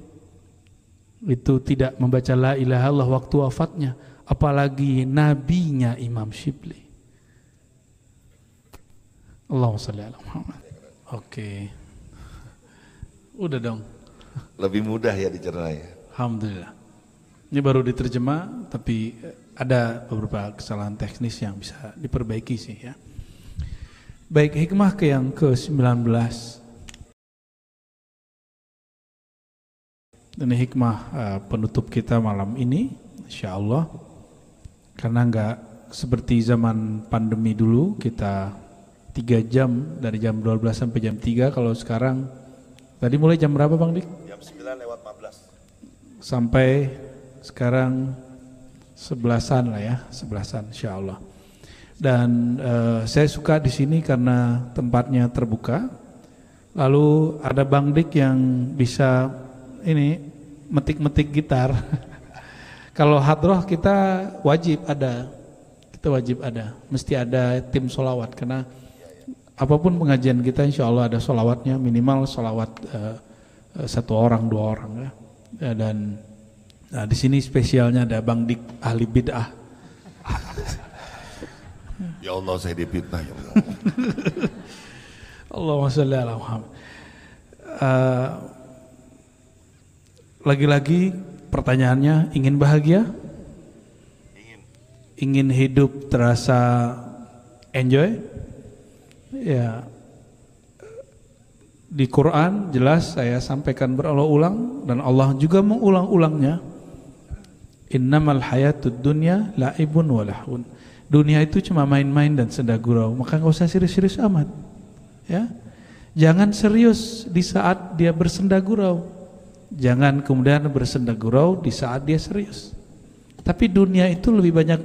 itu tidak membaca la ilaha illallah waktu wafatnya, apalagi nabinya Imam Syibli. Allahumma shalli ala Muhammad. Oke. Udah dong. Lebih mudah ya dicerna ya. Alhamdulillah. Ini baru diterjemah, tapi ada beberapa kesalahan teknis yang bisa diperbaiki sih ya. Baik, hikmah ke yang ke-19. Ini hikmah penutup kita malam ini, insyaallah. Karena enggak seperti zaman pandemi dulu, kita 3 jam, dari jam 12 sampai jam 3. Kalau sekarang, tadi mulai jam berapa Bang Dik? Jam 9:15. Sampai sekarang 11-an lah ya, 11-an insyaallah. Dan saya suka di sini karena tempatnya terbuka. Lalu ada Bang Dik yang bisa ini metik-metik gitar. Kalau hadroh kita wajib ada, mesti ada tim sholawat, karena apapun pengajian kita insya Allah ada sholawatnya, minimal sholawat 1 orang 2 orang ya. Dan nah, di sini spesialnya ada Bang Dik ahli bid'ah. Ya Allah, saya dipitnah ya Allah. Allahumma shalli ala Muhammad. Lagi-lagi pertanyaannya, ingin bahagia? Ingin hidup terasa enjoy? Ya, di Quran jelas saya sampaikan berulang-ulang dan Allah juga mengulang-ulangnya. Innamal hayatud dunya la'ibun wa lahun. Dunia itu cuma main-main dan senda gurau, maka enggak usah serius-serius amat. Ya. Jangan serius di saat dia bersenda gurau. Jangan kemudian bersenda gurau di saat dia serius. Tapi dunia itu lebih banyak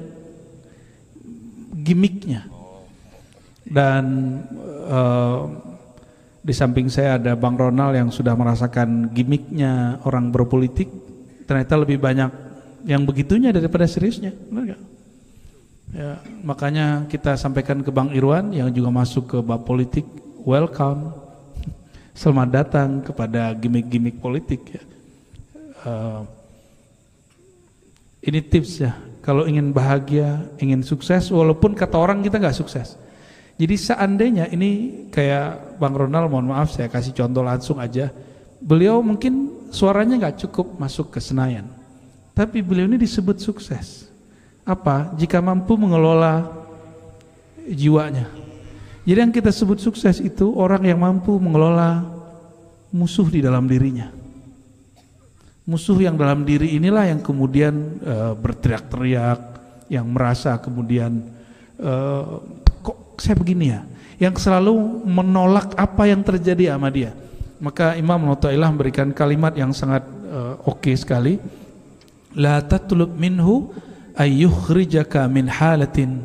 gimmicknya. Dan di samping saya ada Bang Ronald yang sudah merasakan gimmicknya orang berpolitik. Ternyata lebih banyak yang begitunya daripada seriusnya, benar gak? Ya, makanya kita sampaikan ke Bang Irwan yang juga masuk ke bab politik. Welcome, selamat datang kepada gimmick-gimmick politik ya. Ini tips ya, kalau ingin bahagia, ingin sukses, walaupun kata orang kita nggak sukses. Jadi seandainya ini kayak Bang Ronald, mohon maaf saya kasih contoh langsung aja. Beliau mungkin suaranya nggak cukup masuk ke Senayan, tapi beliau ini disebut sukses. Apa? Jika mampu mengelola jiwanya. Jadi yang kita sebut sukses itu orang yang mampu mengelola musuh di dalam dirinya. Musuh yang dalam diri inilah yang kemudian berteriak-teriak, yang merasa kemudian kok saya begini ya, yang selalu menolak apa yang terjadi sama dia. Maka Imam Mu'tazilah memberikan kalimat yang sangat oke sekali. La tatlub minhu ayyukhrijaka min halatin.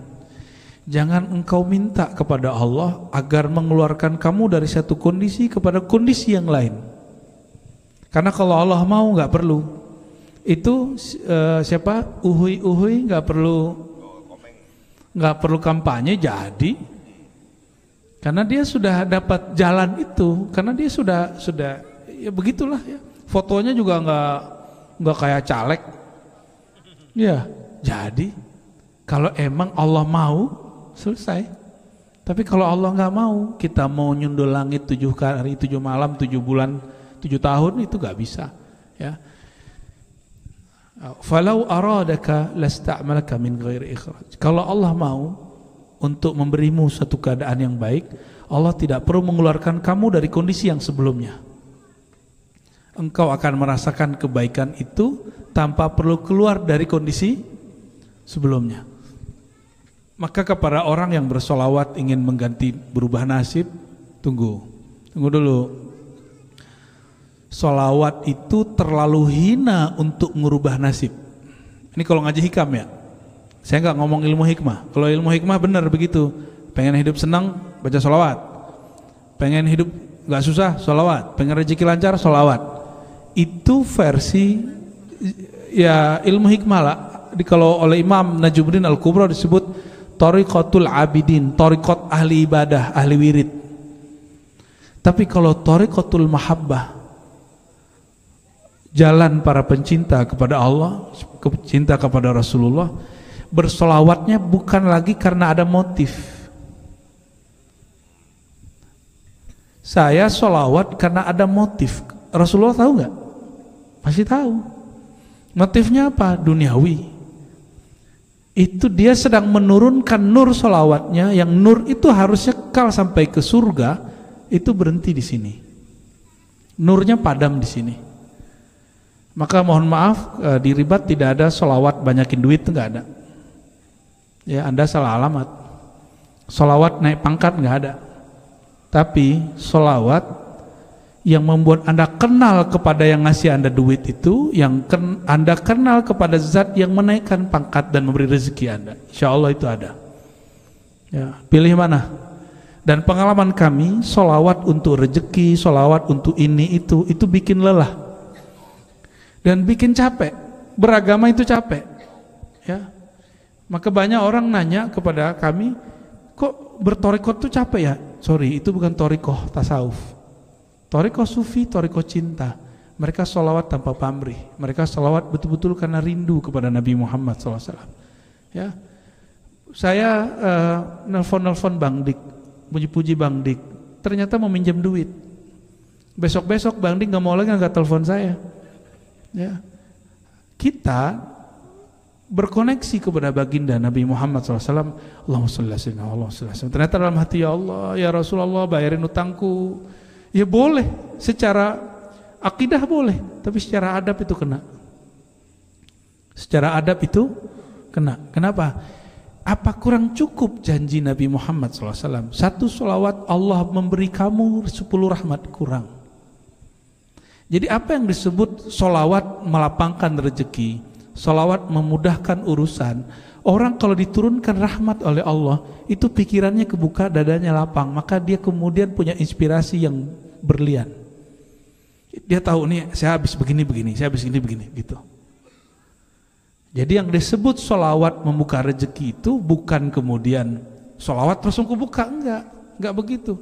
Jangan engkau minta kepada Allah agar mengeluarkan kamu dari satu kondisi kepada kondisi yang lain. Karena kalau Allah mau nggak perlu. Itu siapa? Uhui nggak perlu kampanye jadi. Karena dia sudah dapat jalan itu. Karena dia sudah ya begitulah ya. Fotonya juga nggak kayak caleg. Ya jadi kalau emang Allah mau selesai. Tapi kalau Allah nggak mau, kita mau nyundul langit 7 hari, 7 malam, 7 bulan, 7 tahun itu nggak bisa. Ya. Falau aradaka lasta'malaka min ghairi ikhraj. Kalau Allah mau untuk memberimu satu keadaan yang baik, Allah tidak perlu mengeluarkan kamu dari kondisi yang sebelumnya. Engkau akan merasakan kebaikan itu tanpa perlu keluar dari kondisi sebelumnya. Maka kepada orang yang bersolawat ingin mengganti berubah nasib, tunggu dulu. Solawat itu terlalu hina untuk merubah nasib. Ini kalau ngaji hikam ya. Saya nggak ngomong ilmu hikmah. Kalau ilmu hikmah benar begitu. Pengen hidup senang, baca solawat. Pengen hidup nggak susah, solawat. Pengen rezeki lancar, solawat. Itu versi ya ilmu hikmah lah. Kalau oleh Imam Najmuddin Al-Kubra disebut Thariqatul Abidin, thariqat ahli ibadah, ahli wirid. Tapi kalau thariqatul mahabbah, jalan para pencinta kepada Allah, cinta kepada Rasulullah, bersolawatnya bukan lagi karena ada motif. Saya solawat karena ada motif. Rasulullah tahu nggak? Pasti tahu. Motifnya apa? Duniawi. Itu dia sedang menurunkan nur solawatnya, yang nur itu harusnya kekal sampai ke surga, itu berhenti di sini. Nurnya padam di sini. Maka mohon maaf, di ribat tidak ada solawat banyakin duit, nggak ada. Ya, Anda salah alamat. Solawat naik pangkat nggak ada. Tapi solawat yang membuat Anda kenal kepada yang ngasih Anda duit itu, yang Anda kenal kepada zat yang menaikkan pangkat dan memberi rezeki Anda. Insya Allah itu ada. Ya, pilih mana? Dan pengalaman kami, solawat untuk rezeki, solawat untuk ini itu bikin lelah dan bikin capek. Beragama itu capek. Ya, maka banyak orang nanya kepada kami, kok bertorikot itu capek ya? Sorry, itu bukan torikoh tasawuf. Thariqah sufi, thariqah cinta. Mereka sholawat tanpa pamrih. Mereka sholawat betul-betul karena rindu kepada Nabi Muhammad SAW. Ya, saya nelfon Bang Dik, puji-puji Bang Dik. Ternyata mau minjem duit. Besok-besok Bang Dik nggak mau lagi angkat telepon saya. Ya, kita berkoneksi kepada baginda Nabi Muhammad SAW. Allahumma sholli ala sayyidina Muhammad. Ternyata dalam hati, ya Allah, ya Rasulullah, bayarin utangku. Ya boleh, secara akidah boleh, tapi secara adab itu kena. Secara adab itu kena. Kenapa? Apa kurang cukup janji Nabi Muhammad SAW? 1 sholawat Allah memberi kamu 10 rahmat, kurang. Jadi apa yang disebut sholawat melapangkan rezeki, sholawat memudahkan urusan, orang kalau diturunkan rahmat oleh Allah, itu pikirannya kebuka, dadanya lapang, maka dia kemudian punya inspirasi yang berlian. Dia tahu nih, saya habis begini, saya habis ini begini, gitu. Jadi yang disebut sholawat membuka rezeki itu bukan kemudian sholawat langsung kebuka, enggak begitu.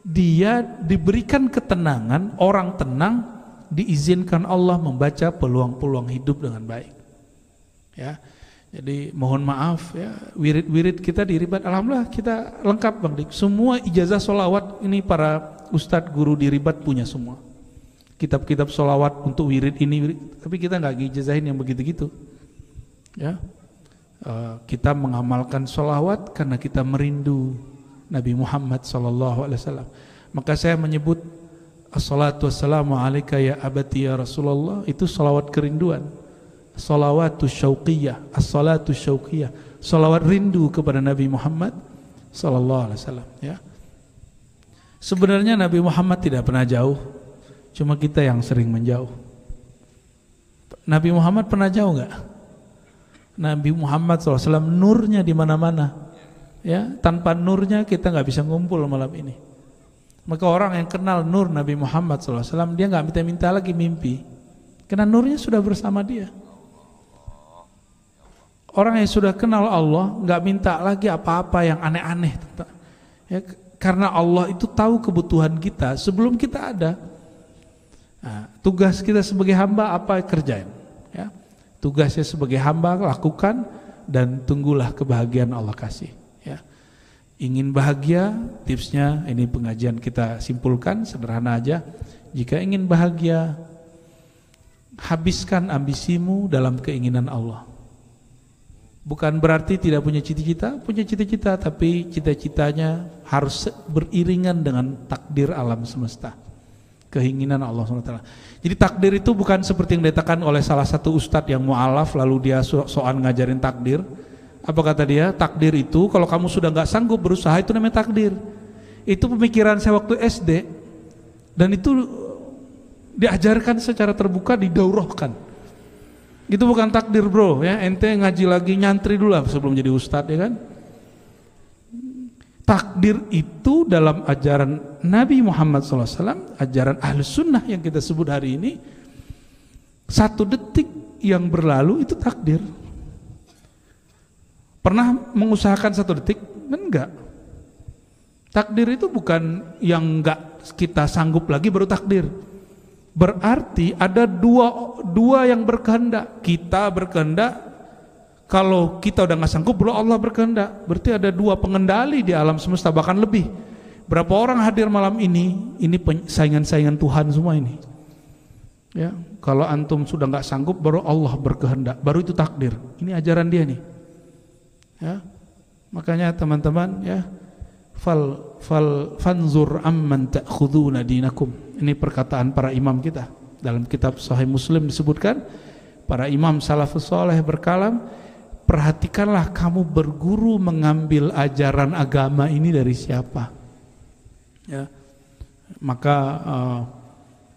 Dia diberikan ketenangan, orang tenang, diizinkan Allah membaca peluang-peluang hidup dengan baik. Ya. Jadi mohon maaf ya, wirid-wirid kita di ribat, alhamdulillah kita lengkap Bang Dik. Semua ijazah sholawat ini para ustadz guru di ribat punya semua. Kitab-kitab sholawat untuk wirid ini, tapi kita nggak ijazahin yang begitu-gitu. Ya, kita mengamalkan sholawat karena kita merindu Nabi Muhammad SAW. Maka saya menyebut assalatu wassalamu alaika ya abati ya Rasulullah, itu sholawat kerinduan. Salawatu syauqiyah, as-salatu syauqiyah, salawat rindu kepada Nabi Muhammad sallallahu alaihi wasallam, ya. Sebenarnya Nabi Muhammad tidak pernah jauh, cuma kita yang sering menjauh. Nabi Muhammad pernah jauh enggak? Nabi Muhammad SAW nurnya di mana-mana. Ya, tanpa nurnya kita nggak bisa ngumpul malam ini. Maka orang yang kenal nur Nabi Muhammad SAW, dia nggak minta-minta lagi mimpi, karena nurnya sudah bersama dia. Orang yang sudah kenal Allah nggak minta lagi apa-apa yang aneh-aneh, ya, karena Allah itu tahu kebutuhan kita sebelum kita ada. Nah, tugas kita sebagai hamba apa, kerjain, ya. Tugasnya sebagai hamba lakukan, dan tunggulah kebahagiaan Allah kasih. Ya. Ingin bahagia, tipsnya ini pengajian kita simpulkan sederhana aja. Jika ingin bahagia, habiskan ambisimu dalam keinginan Allah. Bukan berarti tidak punya cita-cita, tapi cita-citanya harus beriringan dengan takdir alam semesta, keinginan Allah SWT. Jadi takdir itu bukan seperti yang dikatakan oleh salah satu ustadz yang mu'alaf, lalu dia soal ngajarin takdir. Apa kata dia? Takdir itu kalau kamu sudah nggak sanggup berusaha, itu namanya takdir. Itu pemikiran saya waktu SD, dan itu diajarkan secara terbuka, didaurahkan. Itu bukan takdir bro, ya. Ente ngaji lagi, nyantri dulu lah sebelum jadi ustadz, ya kan? Takdir itu dalam ajaran Nabi Muhammad SAW, ajaran Ahlus Sunnah yang kita sebut hari ini, 1 detik yang berlalu itu takdir. Pernah mengusahakan 1 detik? Enggak. Takdir itu bukan yang enggak kita sanggup lagi baru takdir. Berarti ada dua yang berkehendak. Kita berkehendak, kalau kita udah nggak sanggup, baru Allah berkehendak. Berarti ada 2 pengendali di alam semesta, bahkan lebih. Berapa orang hadir malam ini saingan-saingan Tuhan semua ini. Ya, kalau antum sudah nggak sanggup, baru Allah berkehendak, baru itu takdir. Ini ajaran dia nih. Ya, makanya teman-teman, ya, fanzur amman ta'khuduna dinakum. Ini perkataan para imam kita dalam kitab Sahih Muslim disebutkan, para imam salafus saleh berkalam, perhatikanlah kamu berguru mengambil ajaran agama ini dari siapa. Ya, maka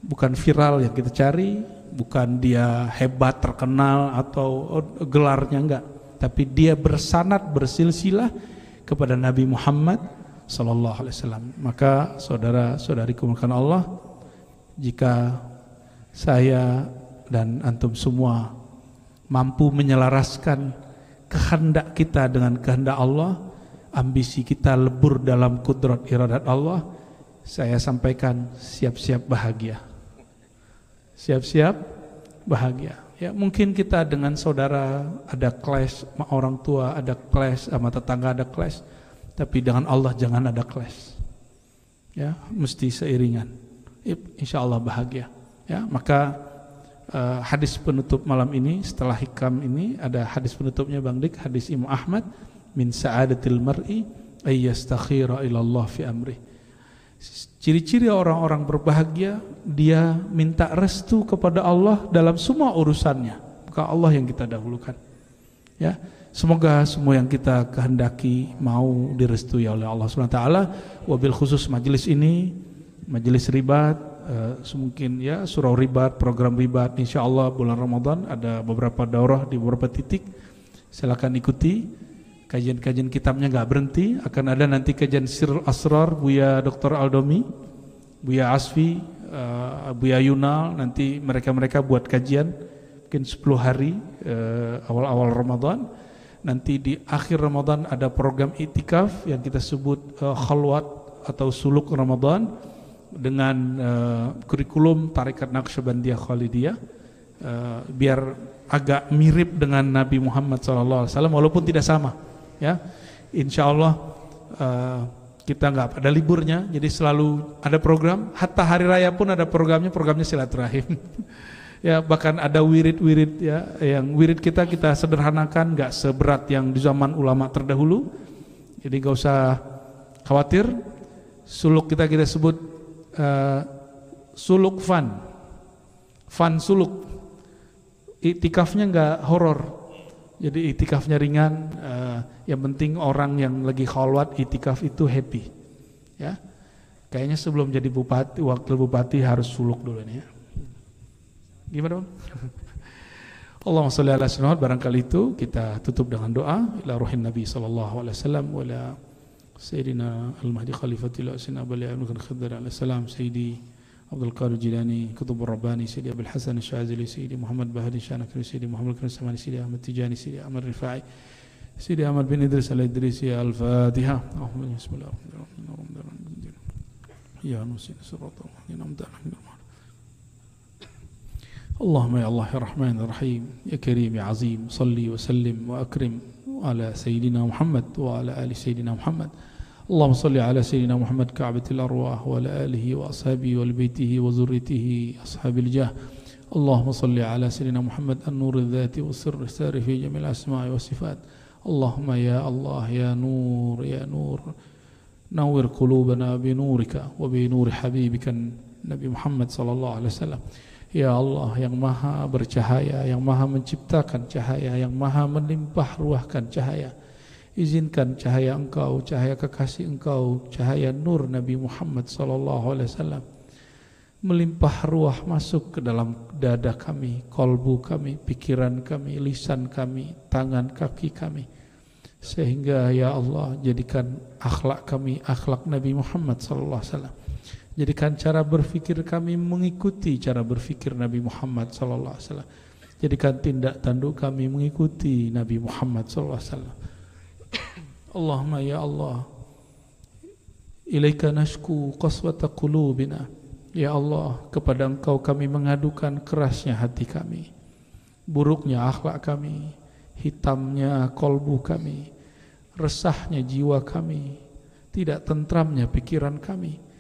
bukan viral yang kita cari, bukan dia hebat terkenal atau gelarnya, enggak, tapi dia bersanad bersilsilah kepada Nabi Muhammad sallallahu alaihi wasallam. Maka saudara-saudariku mulakan Allah, jika saya dan antum semua mampu menyelaraskan kehendak kita dengan kehendak Allah, ambisi kita lebur dalam kudrat iradat Allah, saya sampaikan siap-siap bahagia. Siap-siap bahagia. Ya, mungkin kita dengan saudara ada clash sama orang tua, ada clash sama tetangga, ada clash, tapi dengan Allah jangan ada clash. Ya, mesti seiringan. Insya Allah bahagia. Ya, maka hadis penutup malam ini setelah hikam ini ada hadis penutupnya Bang Dik, hadis Imam Ahmad, min sa'adatil mar'i ay yastakhira ila Allah fi amri. Ciri-ciri orang-orang berbahagia, dia minta restu kepada Allah dalam semua urusannya. Maka Allah yang kita dahulukan. Ya, semoga semua yang kita kehendaki mau direstui oleh Allah SWT. Wabil khusus majelis ini, majelis ribat, mungkin ya surau ribat, program ribat, insya Allah bulan Ramadan ada beberapa daurah di beberapa titik. Silakan ikuti. Kajian-kajian kitabnya nggak berhenti, akan ada nanti kajian Sirrul Asrar Buya Dr. Aldomi, Buya Asfi, Buya Yunal, nanti mereka buat kajian mungkin 10 hari awal-awal Ramadan. Nanti di akhir Ramadan ada program itikaf yang kita sebut khalwat atau suluk Ramadan dengan kurikulum Tarekat Naqsyabandiyah Khalidiyah, biar agak mirip dengan Nabi Muhammad SAW walaupun tidak sama. Ya, insya Allah kita nggak ada liburnya, jadi selalu ada program. Hatta hari raya pun ada programnya silaturahim. Ya, bahkan ada wirid-wirid ya, yang wirid kita sederhanakan, nggak seberat yang di zaman ulama terdahulu. Jadi nggak usah khawatir. Suluk kita sebut suluk fun suluk. Itikafnya nggak horor. Jadi itikafnya ringan, yang penting orang yang lagi khalwat itikaf itu happy. Ya, kayaknya sebelum jadi bupati, wakil bupati harus suluk dulu nih. Ya. Gimana Bang? Allahumma shalli ala sayyidina Muhammad. Barangkali itu kita tutup dengan doa ila ruhin Nabi sallallahu alaihi wasallam wa la sayyidina al-mahdi khalifatil asna bali ibn khidr alaihi salam sayyidi Abdul Qadir Jilani Qutbur Rabbani Sayyidi Abdul Hasan Syazili Sayyidi Muhammad Bahadi Syanakri Sayyidi Muhammad Karim Samani Sayyidi Ahmad Tijani Sayyidi Ahmad Rifai Sayyidi Ahmad bin Idris Al-Idrisi Al-Fatiha. Bismillahirrahmanirrahim. Ya nusin siratal mustaqim. اللهم يا الله يا رحمن الرحيم يا كريم يا عظيم صلي وسلم وأكرم على سيدنا محمد وعلى آل سيدنا محمد. اللهم صل على سيدنا محمد كعبة الأرواح وعلى آله وأصحابه وبيته وذريته أصحاب الجاه. اللهم صل على سيدنا محمد النور الذاتي والسر الساري في جميع الأسماء والصفات. اللهم يا الله يا نور يا نور نور قلوبنا بنورك وبنور حبيبك النبي محمد صلى الله عليه وسلم. Ya Allah yang maha bercahaya, yang maha menciptakan cahaya, yang maha melimpah ruahkan cahaya, izinkan cahaya Engkau, cahaya kekasih Engkau, cahaya nur Nabi Muhammad SAW melimpah ruah masuk ke dalam dada kami, kolbu kami, pikiran kami, lisan kami, tangan kaki kami, sehingga ya Allah jadikan akhlak kami akhlak Nabi Muhammad SAW. Jadikan cara berfikir kami mengikuti cara berfikir Nabi Muhammad SAW. Jadikan tindak tanduk kami mengikuti Nabi Muhammad SAW. Allahumma ya Allah, ilaika nashku qaswata qulubina. Ya Allah, kepada Engkau kami mengadukan kerasnya hati kami, buruknya akhlak kami, hitamnya kolbu kami, resahnya jiwa kami, tidak tentramnya pikiran kami.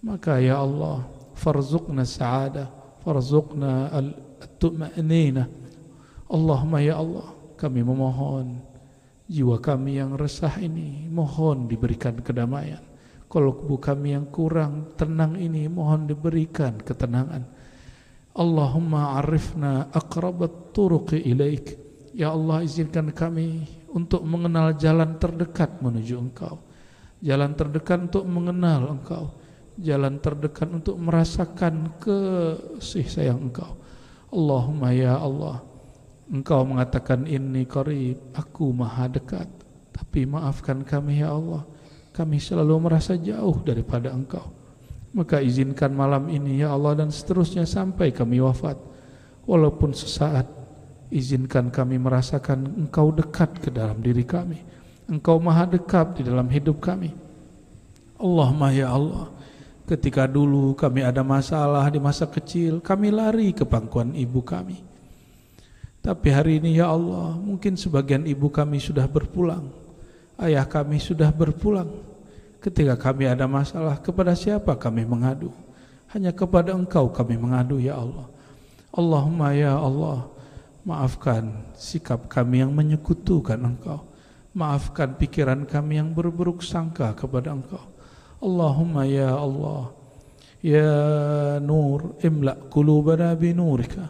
Maka ya Allah, farzuqna sa'adah, farzuqna al-tuma'nina. Allahumma ya Allah, kami memohon jiwa kami yang resah ini, mohon diberikan kedamaian. Kolbu kami yang kurang tenang ini, mohon diberikan ketenangan. Allahumma arifna aqrabat turuqi ilaik. Ya Allah, izinkan kami untuk mengenal jalan terdekat menuju Engkau, jalan terdekat untuk mengenal Engkau, jalan terdekat untuk merasakan kasih sayang Engkau. Allahumma ya Allah, Engkau mengatakan inni qarib, aku maha dekat. Tapi maafkan kami ya Allah, kami selalu merasa jauh daripada Engkau. Maka izinkan malam ini ya Allah dan seterusnya sampai kami wafat, walaupun sesaat, izinkan kami merasakan Engkau dekat ke dalam diri kami, Engkau maha dekat di dalam hidup kami. Allahumma ya Allah, ketika dulu kami ada masalah di masa kecil, kami lari ke pangkuan ibu kami. Tapi hari ini ya Allah, mungkin sebagian ibu kami sudah berpulang, ayah kami sudah berpulang. Ketika kami ada masalah, kepada siapa kami mengadu? Hanya kepada Engkau kami mengadu ya Allah. Allahumma ya Allah, maafkan sikap kami yang menyekutukan Engkau, maafkan pikiran kami yang berburuk sangka kepada Engkau. Allahumma ya Allah, ya nur, imla' qulubana bi nurika,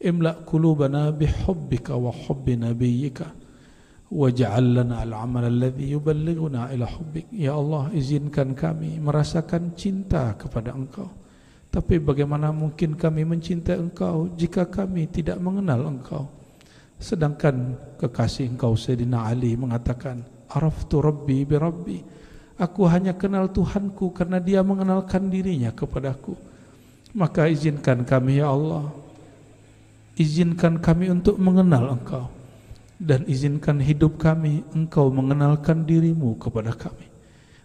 imla' qulubana bi hubbika wa hubbi nabiyyika, waj'al lana al-amal alladhi yuballighuna ila hubbik. Ya Allah, izinkan kami merasakan cinta kepada Engkau. Tapi bagaimana mungkin kami mencintai Engkau jika kami tidak mengenal Engkau? Sedangkan kekasih Engkau Sayyidina Ali mengatakan, araftu rabbi bi rabbi, aku hanya kenal Tuhanku karena Dia mengenalkan dirinya kepadaku. Maka izinkan kami ya Allah, izinkan kami untuk mengenal Engkau, dan izinkan hidup kami Engkau mengenalkan dirimu kepada kami.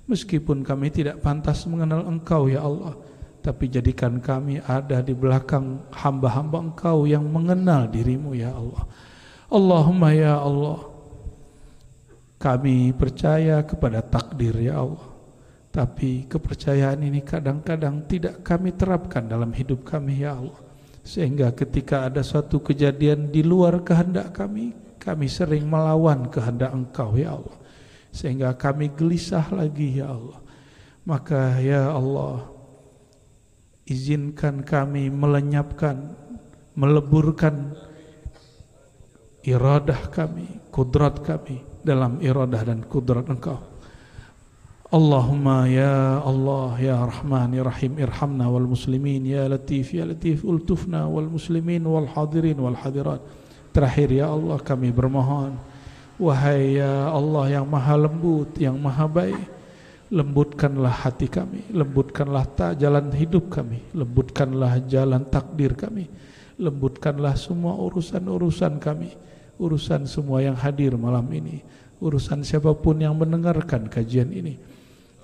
Meskipun kami tidak pantas mengenal Engkau ya Allah, tapi jadikan kami ada di belakang hamba-hamba Engkau yang mengenal dirimu ya Allah. Allahumma ya Allah, kami percaya kepada takdir ya Allah, tapi kepercayaan ini kadang-kadang tidak kami terapkan dalam hidup kami ya Allah, sehingga ketika ada suatu kejadian di luar kehendak kami, kami sering melawan kehendak Engkau ya Allah, sehingga kami gelisah lagi ya Allah. Maka ya Allah, izinkan kami melenyapkan, meleburkan iradah kami, kudrat kami dalam iradah dan kudrat Engkau. Allahumma ya Allah ya Rahman ya Rahim, irhamna wal muslimin, ya Latif ultufna wal muslimin wal hadirin wal hadirat, terakhir ya Allah kami bermohon, wahai ya Allah yang maha lembut, yang maha baik, lembutkanlah hati kami, lembutkanlah jalan hidup kami, lembutkanlah jalan takdir kami, lembutkanlah semua urusan-urusan kami, urusan semua yang hadir malam ini, urusan siapapun yang mendengarkan kajian ini.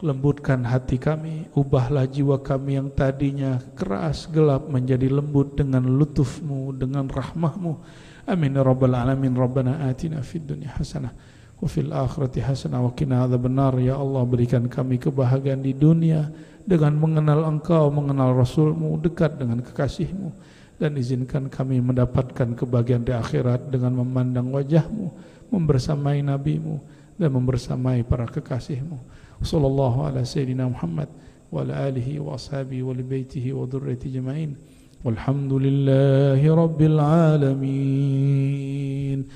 Lembutkan hati kami, ubahlah jiwa kami yang tadinya keras, gelap menjadi lembut dengan lutufmu, dengan rahmahmu. Amin ya rabbal alamin. Rabbana atina fid dunya hasanah wa fil akhirati hasanah wa qina adzabannar. Ya Allah, berikan kami kebahagiaan di dunia dengan mengenal Engkau, mengenal Rasulmu, dekat dengan kekasihmu, dan izinkan kami mendapatkan kebahagiaan di akhirat dengan memandang wajahmu, membersamai nabimu, dan membersamai para kekasihmu. Sallallahu ala sayyidina Muhammad wa ala alihi wa ashabihi wa li baitihi wa dhurriyyati jama'in. Walhamdulillahi rabbil alamin.